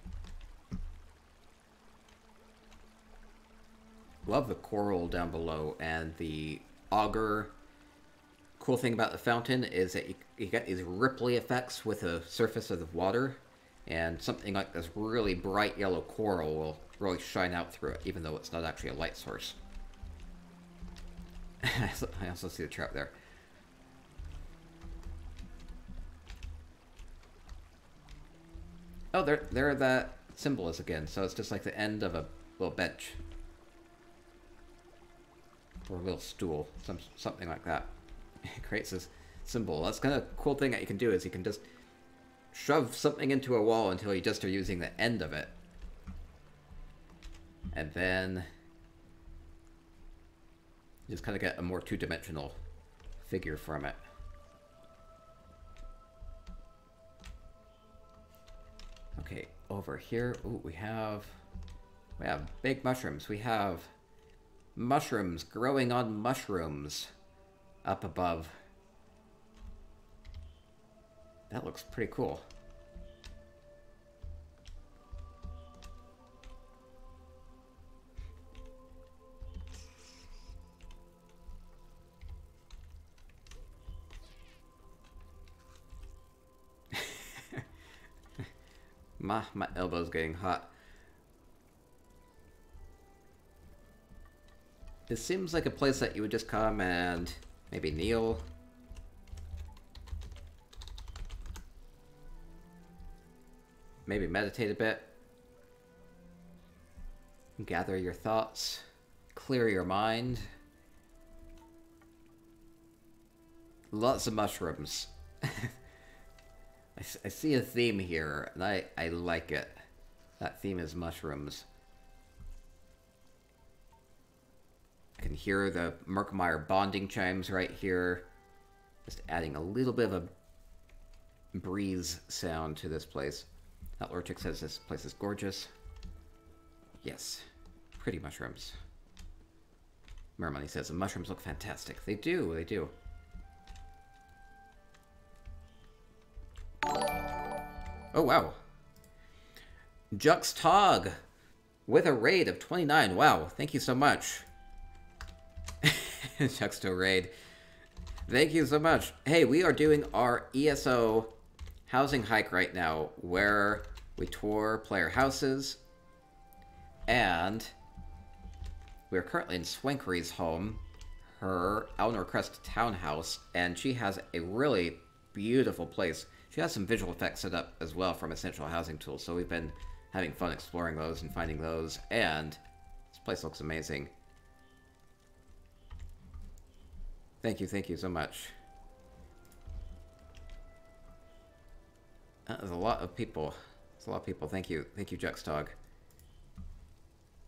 Love the coral down below and the auger. Cool thing about the fountain is that you get these ripply effects with the surface of the water, and something like this really bright yellow coral will really shine out through it, even though it's not actually a light source. I also see the trout there. Oh, there that symbol is again, so it's just like the end of a little bench. Or a little stool, something like that. It creates this symbol. That's kind of a cool thing that you can do, is you can just shove something into a wall until you just are using the end of it. And then you just kind of get a more two-dimensional figure from it. Okay, over here, ooh, we have big mushrooms. We have mushrooms growing on mushrooms up above. That looks pretty cool. My elbow's getting hot. This seems like a place that you would just come and maybe kneel. Maybe meditate a bit. Gather your thoughts. Clear your mind. Lots of mushrooms. I see a theme here, and I like it. That theme is mushrooms. I can hear the Merkmeyer bonding chimes right here. Just adding a little bit of a breeze sound to this place. That Lorchick says this place is gorgeous. Yes, pretty mushrooms. Mermoney says the mushrooms look fantastic. They do, they do. Oh, wow. Jux Tog with a raid of 29. Wow, thank you so much. Juxto raid. Thank you so much. Hey, we are doing our ESO housing hike right now, where we tour player houses, and We are currently in Swanky's home, her Eleanor Crest townhouse, and she has a really beautiful place. She has some visual effects set up as well from Essential Housing Tools, so we've been having fun exploring those and finding those, and this place looks amazing. Thank you so much. That is a lot of people. It's a lot of people. Thank you, Juxdog.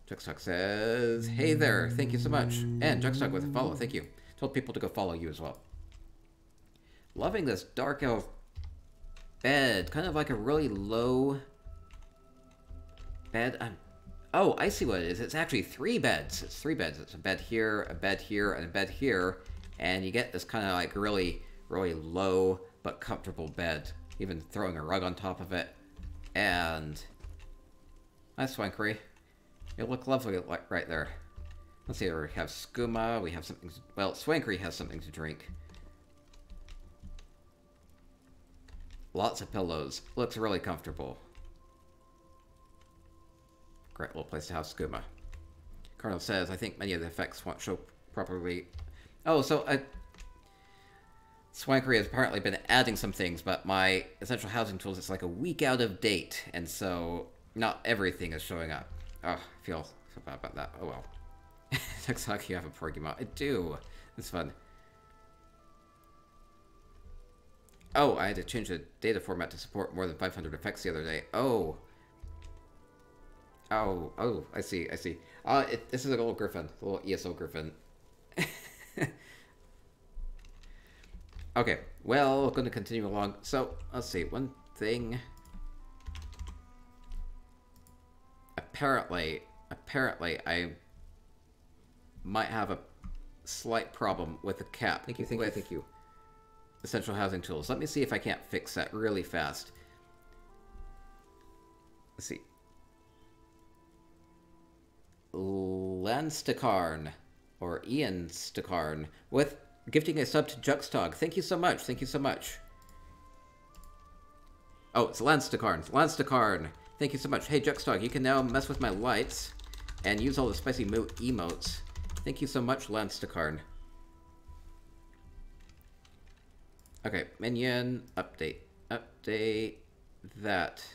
Juxdog says, hey there, thank you so much. And Juxdog with a follow, thank you. Told people to go follow you as well. Loving this dark elf bed. Kind of like a really low bed. Oh, I see what it is. It's actually 3 beds. It's 3 beds. It's a bed here, a bed here, and a bed here. And you get this kind of like really low but comfortable bed. Even throwing a rug on top of it. And nice, Swanky. You look lovely like right there. Let's see, we have skooma, we have something, well, Swanky has something to drink. Lots of pillows. Looks really comfortable. Great little place to have skooma. Colonel says, I think many of the effects won't show properly. Oh, so Swanky has apparently been adding some things, but my Essential Housing Tools is like a week out of date, and so not everything is showing up. Oh, I feel so bad about that. Oh well. Looks like you have a Porgy-Mouth. I do. It's fun. Oh, I had to change the data format to support more than 500 effects the other day. Oh. Oh, I see. This is a little griffin. A little ESO griffin. Okay, well, going to continue along. So, let's see. One thing. Apparently, I might have a slight problem with the cap. Thank you. Essential Housing Tools. Let me see if I can't fix that really fast. Let's see. Lanstakarn, or Ian Stakarn, with gifting a sub to Juxdog. Thank you so much. Oh, it's Lanstakarn. Thank you so much. Hey, Juxdog, you can now mess with my lights and use all the spicy emotes. Thank you so much, Lanstakarn. Okay, minion, update that.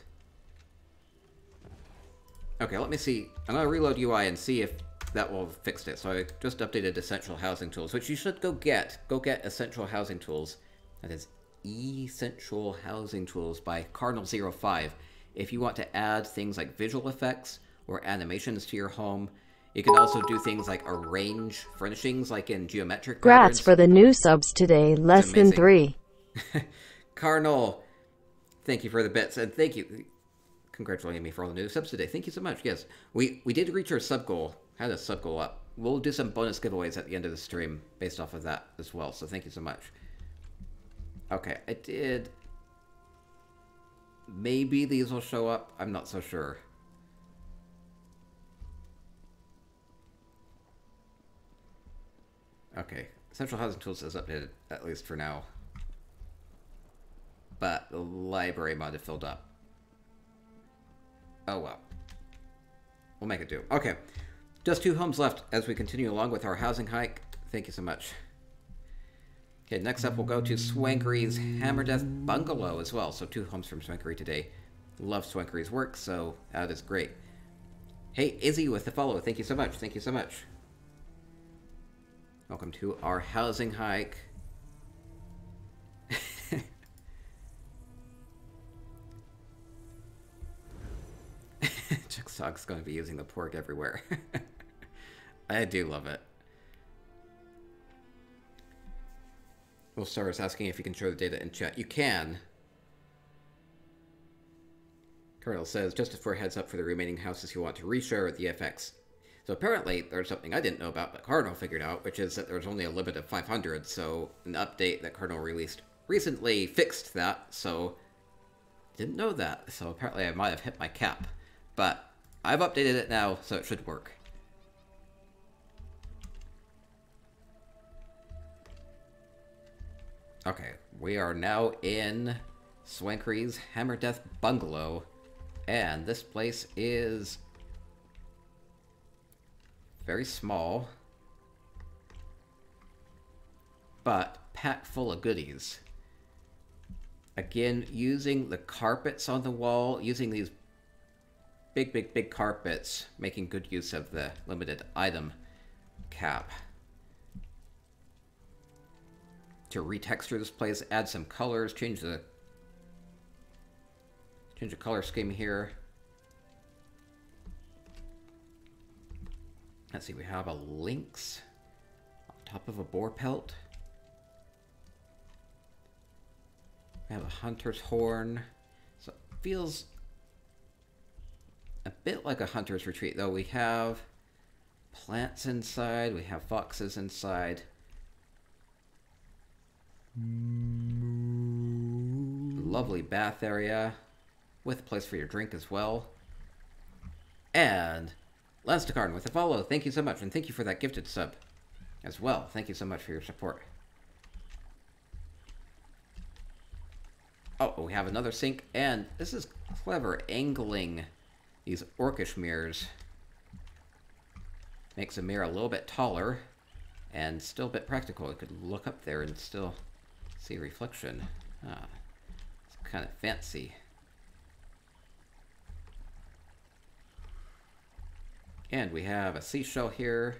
Okay, let me see. I'm gonna reload UI and see if that will have fixed it. So I just updated Essential Housing Tools, which you should go get. Go get Essential Housing Tools. That is Essential Housing Tools by Cardinal05. If you want to add things like visual effects or animations to your home, you can also do things like arrange furnishings, like in geometric patterns. Grats for the new subs today, less than 3. Cardinal, thank you for the bits, and thank you. Congratulating me for all the new subs today. Thank you so much. Yes, we did reach our sub goal. Had a sub goal up. We'll do some bonus giveaways at the end of the stream based off of that as well, so thank you so much. Okay, I did... Maybe these will show up. I'm not so sure. Okay, Central Housing Tools is updated, at least for now. But the library might have filled up. Oh well. We'll make it do. Okay, just 2 homes left as we continue along with our housing hike. Thank you so much. Okay, next up we'll go to Swanky's Hammerdeath Bungalow as well. So 2 homes from Swanky today. Love Swanky's work, so that is great. Hey, Izzy with the follow. Thank you so much. Welcome to our housing hike. Juxdog's going to be using the pork everywhere. I do love it. Will Star is asking if you can show the data in chat. You can. Colonel says, just for a heads up for the remaining houses you want to reshare the FX. So apparently, there's something I didn't know about that Cardinal figured out, which is that there's only a limit of 500, so an update that Cardinal released recently fixed that, so didn't know that. So apparently I might have hit my cap. But I've updated it now, so it should work. Okay, we are now in Swanky's Hammerdeath Bungalow, and this place is Very small. But packed full of goodies. Again, using the carpets on the wall, using these big carpets, making good use of the limited item cap. To retexture this place, add some colors, change the color scheme here. Let's see, we have a lynx on top of a boar pelt. We have a hunter's horn. So it feels a bit like a hunter's retreat, though. We have plants inside, we have foxes inside. Lovely bath area with a place for your drink as well. And Lanstakarn with a follow. Thank you so much, and thank you for that gifted sub as well. Thank you so much for your support. Oh, we have another sink, and this is clever, angling these orcish mirrors. Makes a mirror a little bit taller and still a bit practical. You could look up there and still see a reflection. Ah, it's kind of fancy. And we have a seashell here.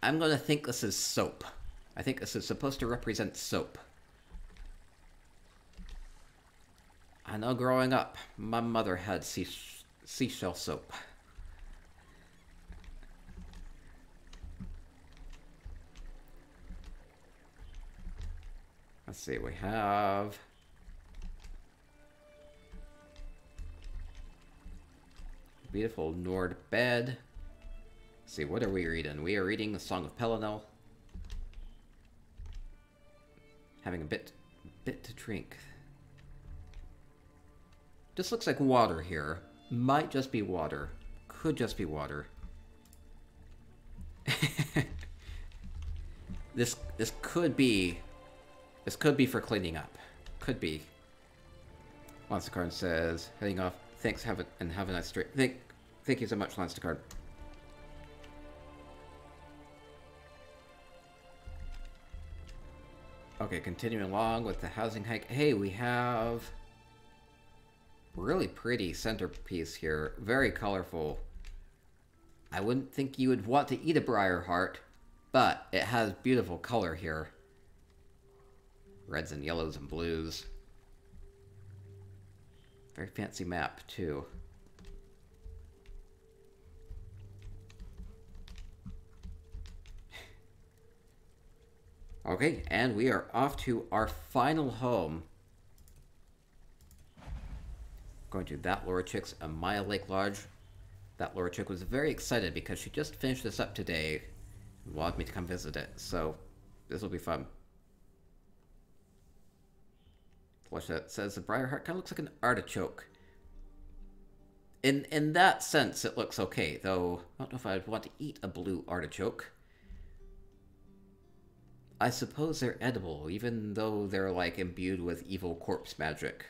I'm going to think this is soap. I think this is supposed to represent soap. I know growing up, my mother had seashell soap. Let's see, we have... beautiful Nord bed. Let's see, what are we reading? We are reading the Song of Pelinel. Having a bit to drink. This looks like water here. Might just be water. Could just be water. This could be... this could be for cleaning up. Could be. Lanstakarn says, heading off. Thanks, have a nice trip. Thank you so much, Lanstakarn. Okay, continuing along with the housing hike. Hey, we have really pretty centerpiece here. Very colorful. I wouldn't think you would want to eat a briar heart, but it has beautiful color here. Reds and yellows and blues. Very fancy map, too. Okay, and we are off to our final home. Going to that Laura Chick's Amaya Lake Lodge. That Laura Chick was very excited because she just finished this up today and wanted me to come visit it, so this will be fun. Fleshet says the Briarheart kind of looks like an artichoke. In that sense, it looks okay, though I don't know if I'd want to eat a blue artichoke. I suppose they're edible, even though they're, like, imbued with evil corpse magic.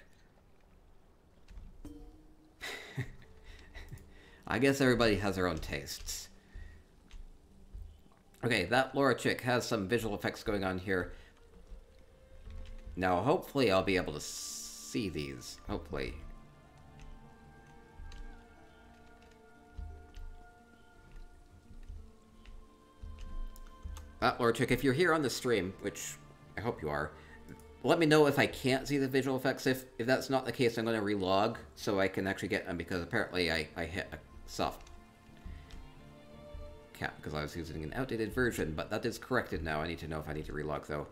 I guess everybody has their own tastes. Okay, that Laura Chick has some visual effects going on here. Now, hopefully I'll be able to see these. Hopefully. Laura Chick, if you're here on the stream, which I hope you are, let me know if I can't see the visual effects. If that's not the case, I'm going to relog so I can actually get them, because apparently I hit a soft cap because I was using an outdated version, but that is corrected now. I need to know if I need to relog, though.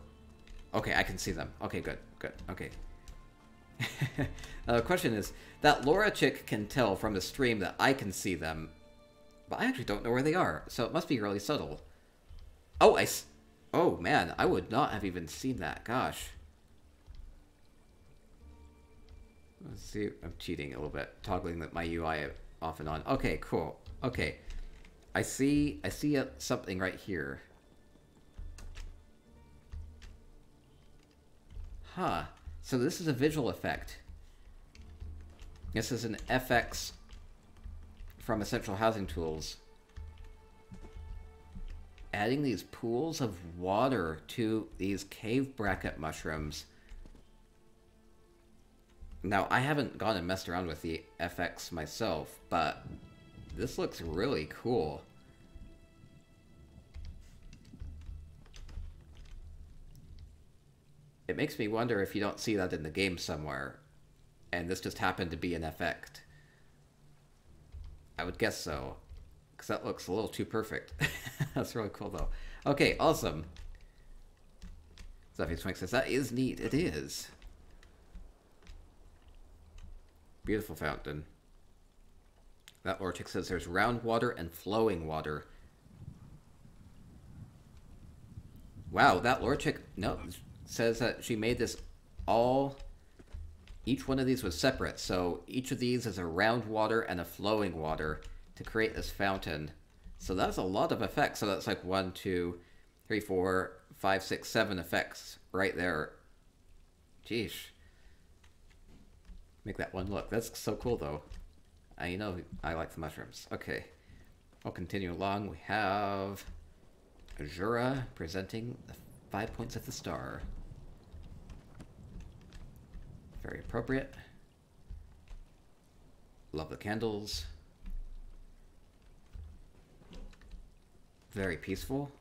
Okay, I can see them. Okay, good, okay. The question is, that Laura Chick can tell from the stream that I can see them, but I actually don't know where they are, so it must be really subtle. Oh, oh man, I would not have even seen that, gosh. Let's see, I'm cheating a little bit, toggling my UI off and on. Okay, cool, okay. I see something right here. Huh. So this is a visual effect. This is an FX from Essential Housing Tools. adding these pools of water to these cave bracket mushrooms. Now, I haven't gone and messed around with the FX myself, but this looks really cool. It makes me wonder if you don't see that in the game somewhere, and this just happened to be an effect. I would guess so, because that looks a little too perfect. That's really cool, though. Okay, awesome. Stuffy Swink says, that is neat. It is. Beautiful fountain. That lore chick says there's round water and flowing water. Wow, that lore chick says that she made this all... Each one of these was separate, so each of these is a round water and a flowing water to create this fountain. So that's a lot of effects. So that's like 1, 2, 3, 4, 5, 6, 7 effects right there. Jeez. Make that one look. That's so cool, though. You know, I like the mushrooms. Okay. I'll continue along. We have Azura presenting the 5 points of the star. Very appropriate. Love the candles. Very peaceful.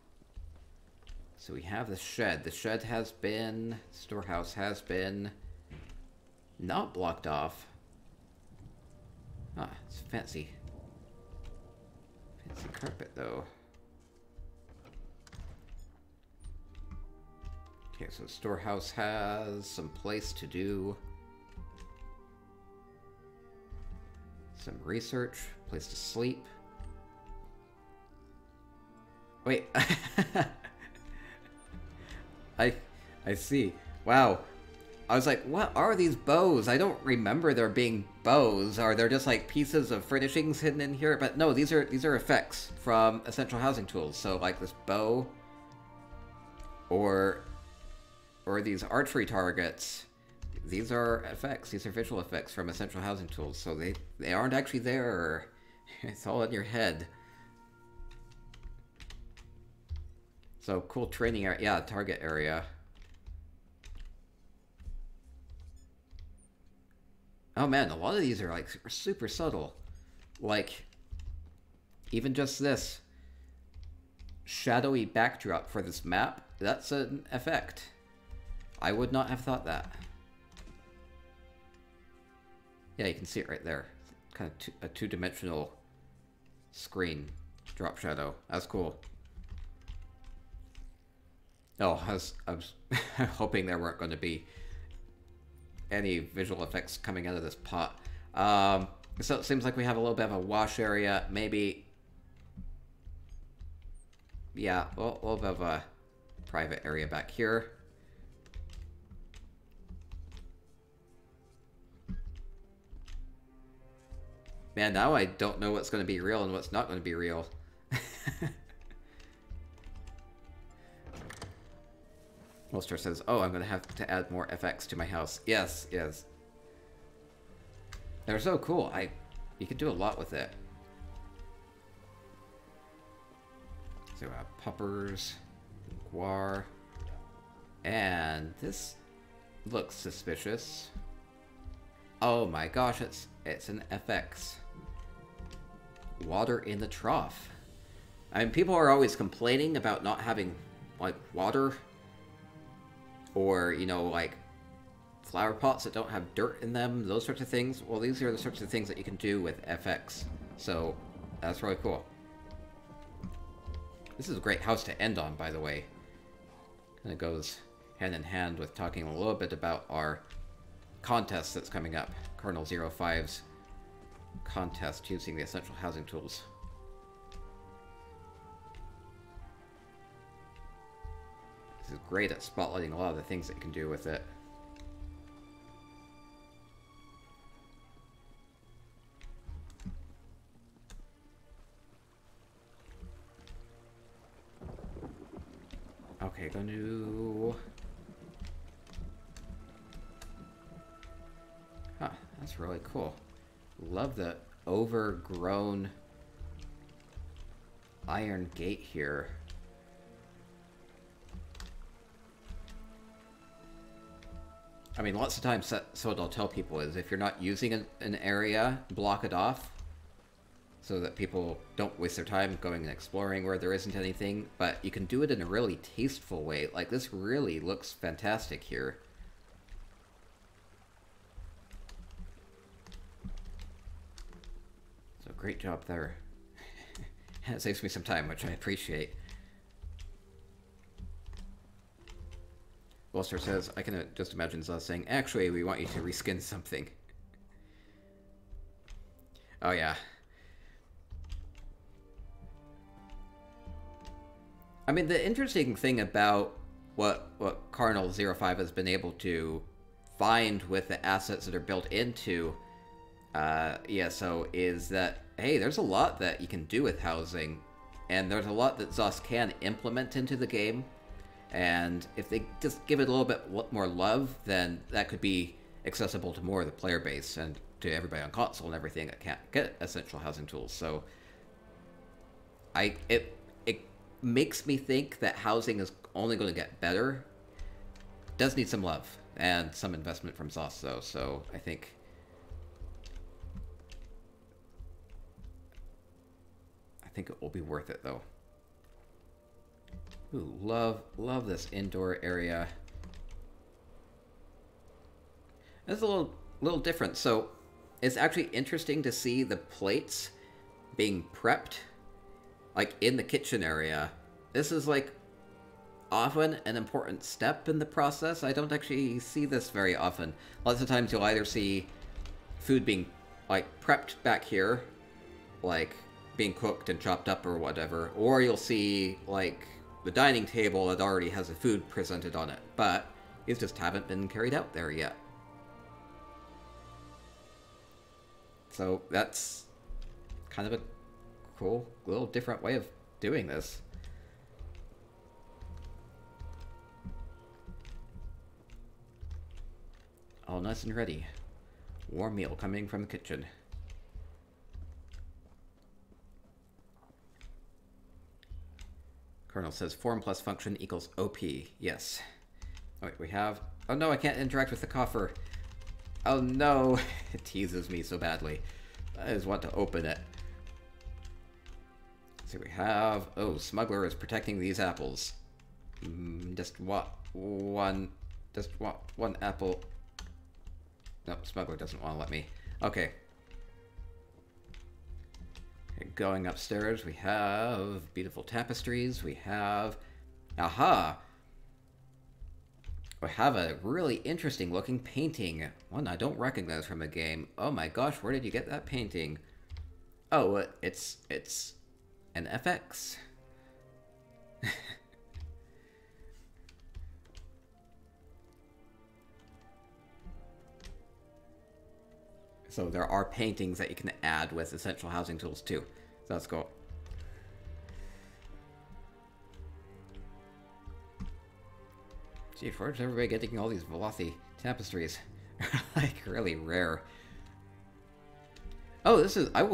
So we have the shed. The shed has been... Storehouse has been... not blocked off. Ah, it's fancy. Fancy carpet, though. Okay, so the storehouse has some place to do some research, place to sleep. Wait. I see. Wow. I was like, what are these bows? I don't remember there being bows. Are there just like pieces of furnishings hidden in here? But no, these are effects from Essential Housing Tools. So like this bow or these archery targets. These are effects. These are visual effects from Essential Housing Tools. So they aren't actually there. It's all in your head. So cool training area. Yeah, target area. Oh man, a lot of these are like super subtle. Like, even just this shadowy backdrop for this map, that's an effect. I would not have thought that. Yeah, you can see it right there. Kind of a two-dimensional screen drop shadow. That's cool. Oh, I was hoping there weren't going to be any visual effects coming out of this pot. So it seems like we have a little bit of a wash area, maybe. Yeah, a little bit of a private area back here. Man, now I don't know what's going to be real and what's not going to be real. Molster says, oh, I'm going to have to add more FX to my house. Yes, yes. They're so cool. You could do a lot with it. So puppers, guar, and this looks suspicious. Oh my gosh, it's an FX. Water in the trough. I mean, people are always complaining about not having, like, water. Or, you know, like, flower pots that don't have dirt in them, those sorts of things. Well, these are the sorts of things that you can do with FX. So, that's really cool. This is a great house to end on, by the way. And it goes hand in hand with talking a little bit about our contest that's coming up. Colonel 05's contest using the Essential Housing Tools. This is great at spotlighting a lot of the things that you can do with it. Okay, going to... Huh, that's really cool. Love the overgrown iron gate here. I mean, lots of times, so what I'll tell people is if you're not using an area, block it off so that people don't waste their time going and exploring where there isn't anything. But you can do it in a really tasteful way. Like, this really looks fantastic here. So, great job there. It saves me some time, which I appreciate. Bolster says, I can just imagine Zaz saying, actually, we want you to reskin something. Oh, yeah. I mean, the interesting thing about what Cardinal 05 has been able to find with the assets that are built into ESO is that, hey, there's a lot that you can do with housing, and there's a lot that Zos can implement into the game. And if they just give it a little bit more love, then that could be accessible to more of the player base and to everybody on console and everything that can't get essential housing tools. So it makes me think that housing is only going to get better. It does need some love and some investment from Zos, though. So I think it will be worth it, though. Ooh, love this indoor area. It's a little different. So it's actually interesting to see the plates being prepped, like in the kitchen area. This is like often an important step in the process. I don't actually see this very often. Lots of times you'll either see food being like prepped back here, like being cooked and chopped up or whatever, or you'll see like the dining table that already has the food presented on it, but these just haven't been carried out there yet. So that's kind of a cool, little different way of doing this. All nice and ready. Warm meal coming from the kitchen. Colonel says form plus function equals OP. Yes. Oh, wait, we have... Oh no, I can't interact with the coffer. Oh no. It teases me so badly. I just want to open it. So we have... Oh, Smuggler is protecting these apples. Just one apple. No, Smuggler doesn't want to let me. Okay. Going upstairs, we have beautiful tapestries. We have... Aha! We have a really interesting looking painting. One I don't recognize from a game. Oh my gosh, where did you get that painting? Oh, it's an FX. So there are paintings that you can add with essential housing tools too. So that's cool. Gee, where's everybody getting all these Velothi tapestries? Like, really rare. Oh, this is... I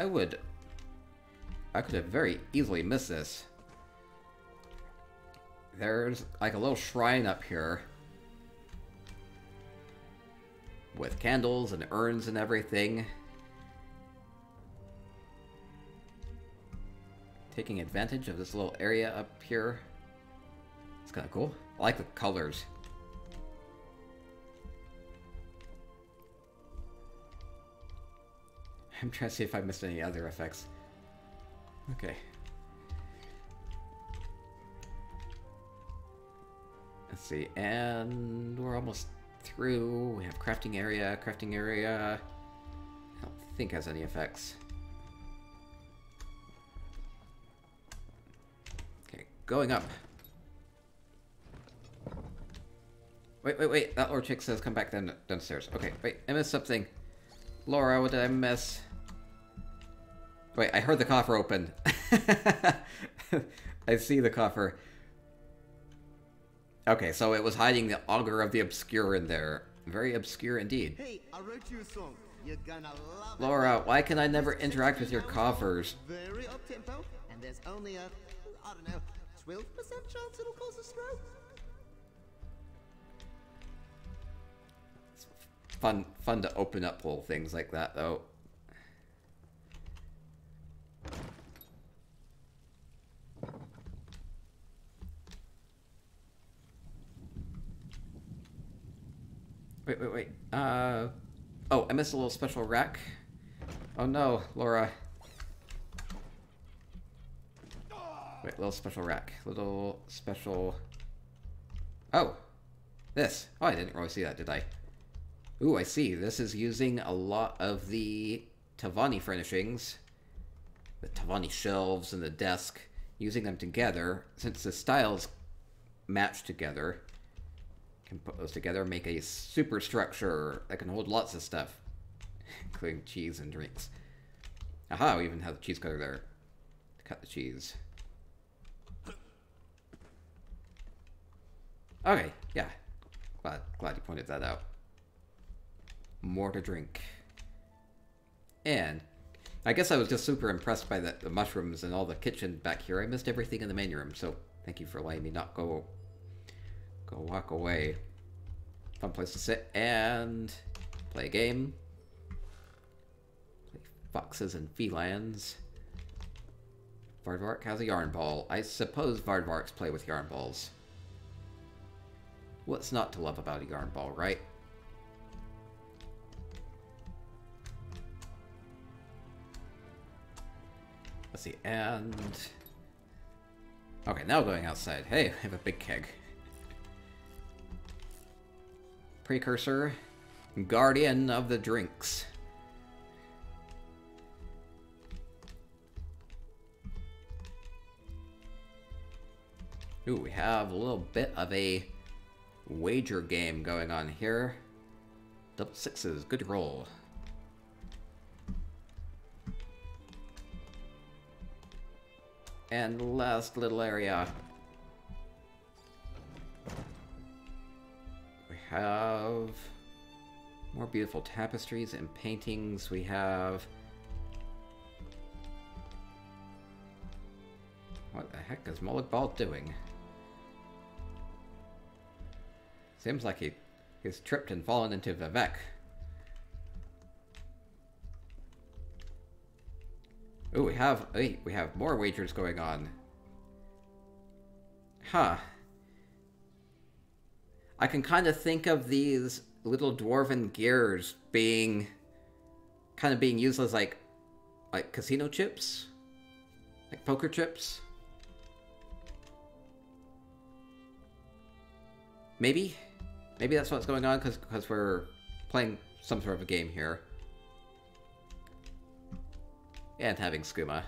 could have very easily missed this. There's, like, a little shrine up here. With candles and urns and everything. Taking advantage of this little area up here. It's kind of cool. I like the colors. I'm trying to see if I missed any other effects. Okay. Let's see, and we're almost through. We have crafting area. Crafting area I don't think has any effects. Okay, going up. Wait. That Lord Chick says come back downstairs. Okay, wait, I missed something. Laura, what did I miss? Wait, I heard the coffer open. I see the coffer. Okay, so it was hiding the Augur of the Obscure in there. Very obscure indeed. Hey, I wrote you a song. You're gonna love it. Laura, why can I never interact with your coffers? Very up-tempo, and there's only a, I don't know, 12% chance it'll cause a stroke. fun to open up little things like that, though. Wait. Oh, I missed a little special rack. Oh no, Laura. Wait, little special rack. Little special... Oh! This. Oh, I didn't really see that, did I? Ooh, I see. This is using a lot of the Tavani furnishings. The Tavani shelves and the desk. Using them together. Since the styles match together, can put those together, make a super structure that can hold lots of stuff. Including cheese and drinks. Aha, we even have the cheese cutter there. To cut the cheese. Okay, yeah. Glad you pointed that out. More to drink. And I guess I was just super impressed by the mushrooms and all the kitchen back here. I missed everything in the main room, so thank you for letting me not go walk away. Fun place to sit and play a game. Play foxes and felines. Vardvark has a yarn ball. I suppose Vardvarks play with yarn balls. What's not to love about a yarn ball, right? Let's see, and... Okay, now going outside. Hey, I have a big keg. Precursor. Guardian of the drinks. Ooh, we have a little bit of a wager game going on here. Double sixes, good roll. And last little area. We have more beautiful tapestries and paintings. We have... What the heck is Moloch Ball doing? Seems like he's tripped and fallen into Havoc. Ooh, we have more wagers going on. Huh. I can kind of think of these little dwarven gears being used as like casino chips, like poker chips. Maybe that's what's going on because we're playing some sort of a game here. And having skooma.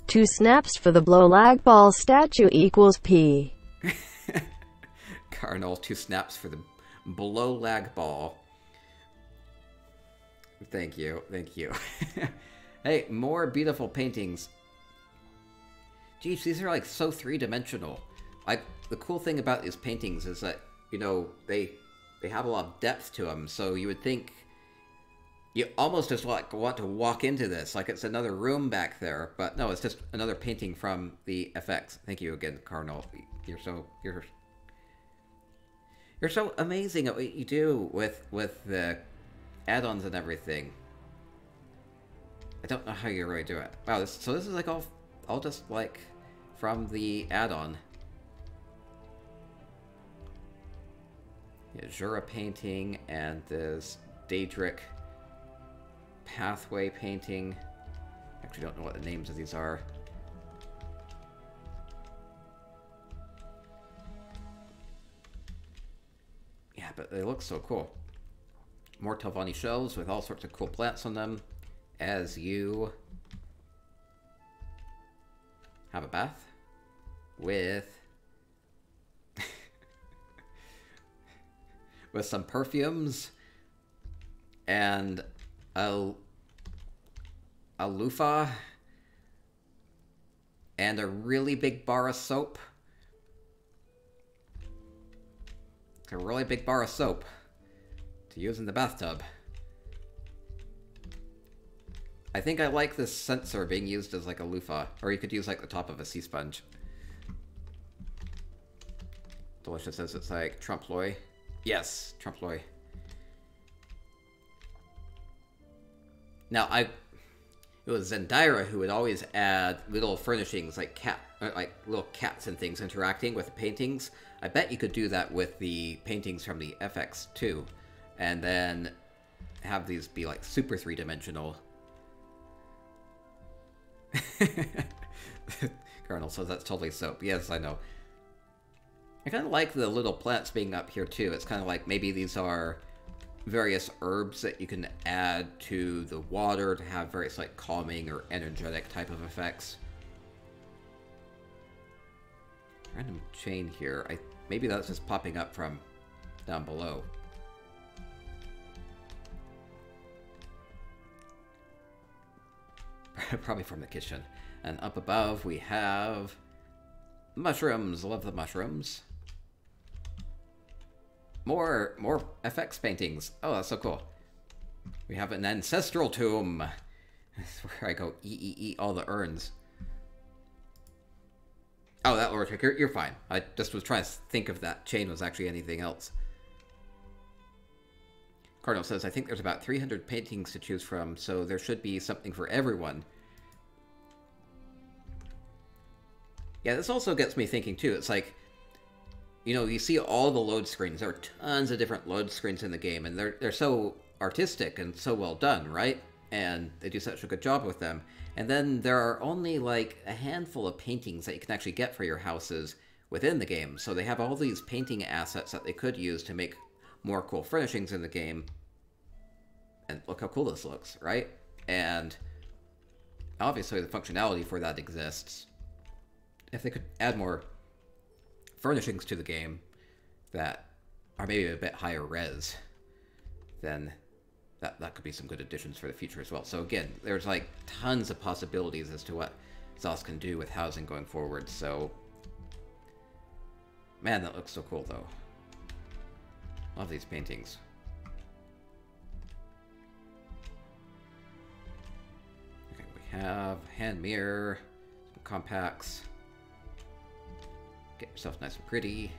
2 snaps for the blow lag ball statue equals P. Cardinal, 2 snaps for the blow lag ball. Thank you. Hey, more beautiful paintings. Geez, these are like so three-dimensional. Like, the cool thing about these paintings is that, you know, they have a lot of depth to them, so you would think you almost just want to walk into this, like it's another room back there, but no, it's just another painting from the FX. Thank you again, Cardinal. You're so amazing at what you do with the add-ons and everything. I don't know how you really do it. Wow, so this is like all just like from the add-on. Yeah, Jura painting and this Daedric pathway painting. Actually don't know what the names of these are. Yeah, but they look so cool. More Telvanni shelves with all sorts of cool plants on them as you have a bath with with some perfumes and a loofah and a really big bar of soap. A really big bar of soap to use in the bathtub. I think I like this sensor being used as like a loofah, or you could use like the top of a sea sponge. Delicious as it's like trompe l'oeil. Yes, trompe l'oeil. Now, it was Zendira who would always add little furnishings like little cats and things interacting with the paintings. I bet you could do that with the paintings from the FX too, and then have these be like super three-dimensional. Colonel says that's totally soap. Yes, I know. I kind of like the little plants being up here too. It's kind of like maybe these are various herbs that you can add to the water to have various like calming or energetic type of effects. Random chain here. Maybe that's just popping up from down below. Probably from the kitchen. And up above we have mushrooms. Love the mushrooms. More FX paintings. Oh, that's so cool. We have an ancestral tomb. That's where I go eat all the urns. Oh, that Lord Tricker, you're fine. I just was trying to think if that chain was actually anything else. Cardinal says, I think there's about 300 paintings to choose from, so there should be something for everyone. Yeah, this also gets me thinking, too. It's like, you know, you see all the load screens. There are tons of different load screens in the game, and they're so artistic and so well done, right? And they do such a good job with them. And then there are only, like, a handful of paintings that you can actually get for your houses within the game. So they have all these painting assets that they could use to make more cool furnishings in the game. And look how cool this looks, right? And obviously the functionality for that exists. If they could add more furnishings to the game that are maybe a bit higher res, then that could be some good additions for the future as well. So again, there's like tons of possibilities as to what ZOS can do with housing going forward. So, man, that looks so cool though. Love these paintings. Okay, we have hand mirror, some compacts. Get yourself nice and pretty.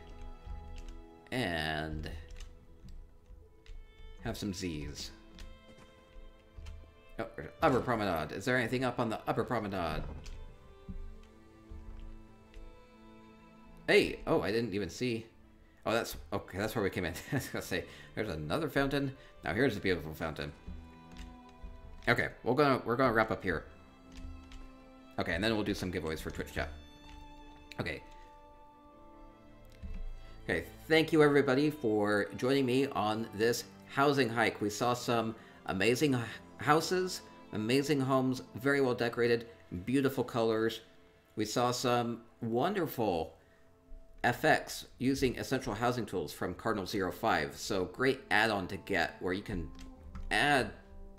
And have some Z's. Oh, upper promenade. Is there anything up on the upper promenade? Hey! Oh, I didn't even see. Oh, that's okay. That's where we came in. I was gonna say, there's another fountain. Now here's a beautiful fountain. Okay, we're gonna wrap up here. Okay, and then we'll do some giveaways for Twitch chat. Okay. Okay, thank you everybody for joining me on this housing hike. We saw some amazing houses, amazing homes, very well decorated, beautiful colors. We saw some wonderful FX using essential housing tools from Cardinal05. So great add-on to get where you can add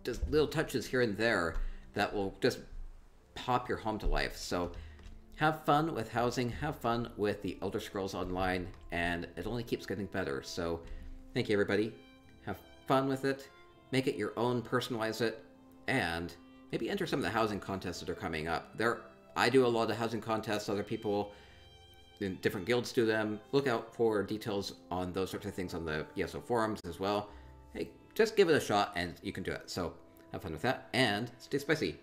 just little touches here and there that will just pop your home to life. So have fun with housing, have fun with the Elder Scrolls Online, and it only keeps getting better. So thank you everybody. Have fun with it, make it your own, personalize it, and maybe enter some of the housing contests that are coming up. I do a lot of housing contests, other people in different guilds do them. Look out for details on those sorts of things on the ESO forums as well. Hey, just give it a shot and you can do it. So have fun with that, and stay spicy.